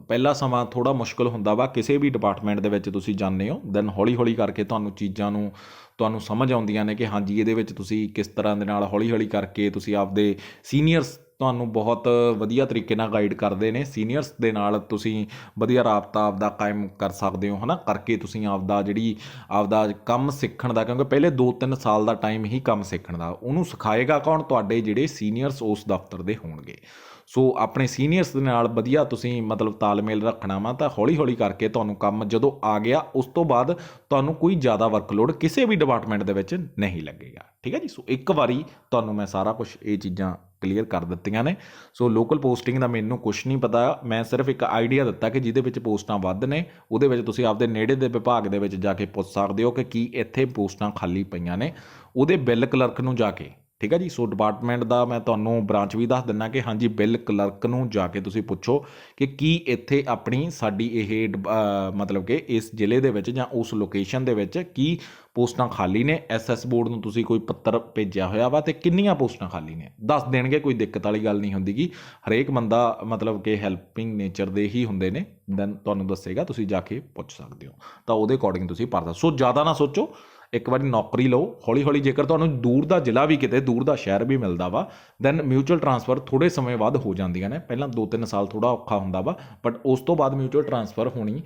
Speaker 1: ਪਹਿਲਾ ਸਮਾਂ ਥੋੜ੍ਹਾ ਮੁਸ਼ਕਿਲ ਹੁੰਦਾ ਵਾ ਕਿਸੇ ਵੀ ਡਿਪਾਰਟਮੈਂਟ ਦੇ ਵਿੱਚ ਤੁਸੀਂ ਜਾਂਦੇ ਹੋ। ਦੈਨ ਹੌਲੀ ਹੌਲੀ ਕਰਕੇ ਤੁਹਾਨੂੰ ਸਮਝ ਆਉਂਦੀਆਂ ਨੇ ਕਿ ਹਾਂਜੀ ਇਹਦੇ ਵਿੱਚ ਤੁਸੀਂ ਕਿਸ ਤਰ੍ਹਾਂ ਦੇ ਨਾਲ ਹੌਲੀ ਹੌਲੀ ਕਰਕੇ ਤੁਸੀਂ ਆਪਦੇ ਸੀਨੀਅਰਸ ਤੁਹਾਨੂੰ ਬਹੁਤ ਵਧੀਆ ਤਰੀਕੇ ਨਾਲ ਗਾਈਡ ਕਰਦੇ ਨੇ। ਸੀਨੀਅਰਸ ਦੇ ਨਾਲ ਤੁਸੀਂ ਵਧੀਆ ਰਾਬਤਾ ਆਪਦਾ ਕਾਇਮ ਕਰ ਸਕਦੇ ਹੋ ਹੈ ਨਾ, ਕਰਕੇ ਤੁਸੀਂ ਆਪਦਾ ਕੰਮ ਸਿੱਖਣ ਦਾ, ਕਿਉਂਕਿ ਪਹਿਲੇ 2-3 ਸਾਲ ਦਾ ਟਾਈਮ ਹੀ ਕੰਮ ਸਿੱਖਣ ਦਾ, ਉਹਨੂੰ ਸਿਖਾਏਗਾ ਕੌਣ? ਤੁਹਾਡੇ ਜਿਹੜੇ ਸੀਨੀਅਰਸ ਉਸ ਦਫ਼ਤਰ ਦੇ ਹੋਣਗੇ। ਸੋ ਆਪਣੇ ਸੀਨੀਅਰਸ ਦੇ ਨਾਲ ਵਧੀਆ ਤੁਸੀਂ ਮਤਲਬ ਤਾਲਮੇਲ ਰੱਖਣਾ ਵਾ, ਤਾਂ ਹੌਲੀ ਹੌਲੀ ਕਰਕੇ ਤੁਹਾਨੂੰ ਕੰਮ ਜਦੋਂ ਆ ਗਿਆ, ਉਸ ਤੋਂ ਬਾਅਦ ਤੁਹਾਨੂੰ ਕੋਈ ਜ਼ਿਆਦਾ ਵਰਕਲੋਡ ਕਿਸੇ ਵੀ ਡਿਪਾਰਟਮੈਂਟ ਦੇ ਵਿੱਚ ਨਹੀਂ ਲੱਗੇਗਾ, ਠੀਕ ਹੈ ਜੀ। ਸੋ ਇੱਕ ਵਾਰੀ ਤੁਹਾਨੂੰ ਮੈਂ ਸਾਰਾ ਕੁਛ ਇਹ ਚੀਜ਼ਾਂ ਕਲੀਅਰ ਕਰ ਦਿੱਤੀਆਂ ਨੇ। ਸੋ ਲੋਕਲ ਪੋਸਟਿੰਗ ਦਾ ਮੈਨੂੰ ਕੁਛ ਨਹੀਂ ਪਤਾ, ਮੈਂ ਸਿਰਫ ਇੱਕ ਆਈਡੀਆ ਦਿੱਤਾ ਕਿ ਜਿਹਦੇ ਵਿੱਚ ਪੋਸਟਾਂ ਵੱਧ ਨੇ, ਉਹਦੇ ਵਿੱਚ ਤੁਸੀਂ ਆਪਦੇ ਨੇੜੇ ਦੇ ਵਿਭਾਗ ਦੇ ਵਿੱਚ ਜਾ ਕੇ ਪੁੱਛ ਸਕਦੇ ਹੋ ਕਿ ਕੀ ਇੱਥੇ ਪੋਸਟਾਂ ਖਾਲੀ ਪਈਆਂ ਨੇ, ਉਹਦੇ ਬਿੱਲ ਕਲਰਕ ਨੂੰ ਜਾ ਕੇ, ਠੀਕ ਹੈ ਜੀ। ਸੋ ਡਿਪਾਰਟਮੈਂਟ ਦਾ ਮੈਂ ਤੁਹਾਨੂੰ ਬ੍ਰਾਂਚ ਵੀ ਦੱਸ ਦਿੰਦਾ ਕਿ ਹਾਂਜੀ ਬਿੱਲ ਕਲਰਕ ਨੂੰ ਜਾ ਕੇ ਤੁਸੀਂ ਪੁੱਛੋ ਕਿ ਕੀ ਇੱਥੇ ਸਾਡੀ ਇਹ ਮਤਲਬ ਕਿ ਇਸ ਜ਼ਿਲ੍ਹੇ ਦੇ ਵਿੱਚ ਜਾਂ ਉਸ ਲੋਕੇਸ਼ਨ ਦੇ ਵਿੱਚ ਕੀ ਪੋਸਟਾਂ ਖਾਲੀ ਨੇ। SS ਬੋਰਡ ਨੂੰ ਤੁਸੀਂ ਕੋਈ ਪੱਤਰ ਭੇਜਿਆ ਹੋਇਆ ਵਾ ਅਤੇ ਕਿੰਨੀਆਂ ਪੋਸਟਾਂ ਖਾਲੀ ਨੇ ਦੱਸ ਦੇਣਗੇ, ਕੋਈ ਦਿੱਕਤ ਵਾਲੀ ਗੱਲ ਨਹੀਂ ਹੁੰਦੀ ਗੀ। ਹਰੇਕ ਬੰਦਾ ਮਤਲਬ ਕਿ ਹੈਲਪਿੰਗ ਨੇਚਰ ਦੇ ਹੀ ਹੁੰਦੇ ਨੇ, ਦੈਨ ਤੁਹਾਨੂੰ ਦੱਸੇਗਾ, ਤੁਸੀਂ ਜਾ ਕੇ ਪੁੱਛ ਸਕਦੇ ਹੋ। ਤਾਂ ਉਹਦੇ ਅਕੋਰਡਿੰਗ ਤੁਸੀਂ ਭਰਦਾ। ਸੋ ਜ਼ਿਆਦਾ ਨਾ ਸੋਚੋ, ਇੱਕ ਵਾਰੀ ਨੌਕਰੀ ਲਓ ਹੌਲੀ ਹੌਲੀ। ਜੇਕਰ ਤੁਹਾਨੂੰ ਦੂਰ ਦਾ ਜ਼ਿਲ੍ਹਾ ਵੀ, ਕਿਤੇ ਦੂਰ ਦਾ ਸ਼ਹਿਰ ਵੀ ਮਿਲਦਾ ਵਾ, ਦੈਨ ਮਿਊਚੁਅਲ ਟਰਾਂਸਫਰ ਥੋੜ੍ਹੇ ਸਮੇਂ ਬਾਅਦ ਹੋ ਜਾਂਦੀਆਂ ਨੇ। ਪਹਿਲਾਂ 2-3 ਸਾਲ ਥੋੜ੍ਹਾ ਔਖਾ ਹੁੰਦਾ ਵਾ, ਬਟ ਉਸ ਤੋਂ ਬਾਅਦ ਮਿਊਚੁਅਲ ਟਰਾਂਸਫਰ ਹੋਣੀ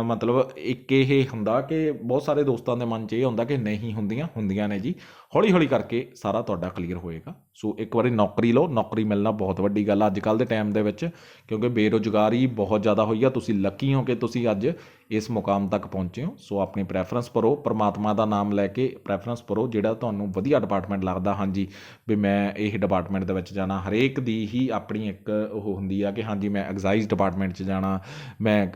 Speaker 1: ਮਤਲਬ ਇੱਕ ਇਹ ਹੁੰਦਾ ਕਿ ਬਹੁਤ ਸਾਰੇ ਦੋਸਤਾਂ ਦੇ ਮਨ 'ਚ ਇਹ ਹੁੰਦਾ ਕਿ ਨਹੀਂ ਹੁੰਦੀਆਂ ਨੇ ਜੀ। ਹੌਲੀ ਹੌਲੀ ਕਰਕੇ ਸਾਰਾ ਤੁਹਾਡਾ ਕਲੀਅਰ ਹੋਏਗਾ। ਸੋ ਇੱਕ ਵਾਰੀ ਨੌਕਰੀ ਲਓ, ਨੌਕਰੀ ਮਿਲਣਾ ਬਹੁਤ ਵੱਡੀ ਗੱਲ ਆ ਅੱਜ ਕੱਲ੍ਹ ਦੇ ਟਾਈਮ ਦੇ ਵਿੱਚ, ਕਿਉਂਕਿ ਬੇਰੁਜ਼ਗਾਰੀ ਬਹੁਤ ਜ਼ਿਆਦਾ ਹੋਈ ਆ। ਤੁਸੀਂ ਲੱਕੀ ਹੋ ਕਿ ਤੁਸੀਂ ਅੱਜ ਇਸ ਮੁਕਾਮ ਤੱਕ ਪਹੁੰਚੇ ਹੋ। ਸੋ ਆਪਣੀ ਪ੍ਰੈਫਰੈਂਸ ਭਰੋ, ਪਰਮਾਤਮਾ ਦਾ ਨਾਮ ਲੈ ਕੇ ਪ੍ਰੈਫਰੈਂਸ ਭਰੋ, ਜਿਹੜਾ ਤੁਹਾਨੂੰ ਵਧੀਆ ਡਿਪਾਰਟਮੈਂਟ ਲੱਗਦਾ। ਹਾਂਜੀ ਵੀ ਮੈਂ ਇਹ ਡਿਪਾਰਟਮੈਂਟ ਦੇ ਵਿੱਚ ਜਾਣਾ, ਹਰੇਕ ਦੀ ਹੀ ਆਪਣੀ ਇੱਕ ਉਹ ਹੁੰਦੀ ਆ ਕਿ ਹਾਂਜੀ ਮੈਂ ਐਗਜ਼ਾਈਜ਼ ਡਿਪਾਰਟਮੈਂਟ 'ਚ ਜਾਣਾ, ਮੈਂ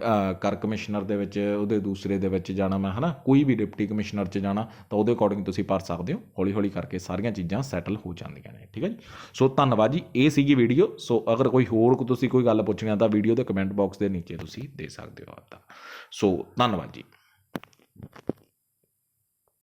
Speaker 1: ਕਰ ਕਮਿਸ਼ਨਰ ਦੇ ਵਿੱਚ ਉਹਦੇ ਦੂਸਰੇ ਦੇ ਵਿੱਚ ਜਾਣਾ, ਮੈਂ ਹੈ ਨਾ ਕੋਈ ਵੀ ਡਿਪਟੀ ਕਮਿਸ਼ਨਰ 'ਚ ਜਾਣਾ, ਤਾਂ ਉਹਦੇ ਅਕੋਰਡਿੰਗ ਤੁਸੀਂ ਭਰ ਸਕਦੇ ਹੋ। ਹੌਲੀ ਹੌਲੀ ਕਰਕੇ ਸਾਰੀਆਂ ਚੀਜ਼ਾਂ ਸੈਟਲ ਹੋ ਜਾਂਦੀਆਂ ਨੇ, ਠੀਕ ਹੈ ਜੀ। ਸੋ ਧੰਨਵਾਦ ਜੀ, ਇਹ ਸੀਗੀ ਵੀਡੀਓ। ਸੋ ਅਗਰ ਕੋਈ ਹੋਰ ਤੁਸੀਂ ਕੋਈ ਗੱਲ ਪੁੱਛਣੀ ਆ ਤਾਂ ਵੀਡੀਓ ਦੇ ਕਮੈਂਟ ਬਾਕਸ ਦੇ ਨੀਚੇ ਤੁਸੀਂ ਦੇ ਸਕਦੇ ਹੋ ਆਪਦਾ। ਸੋ ਧੰਨਵਾਦ ਜੀ।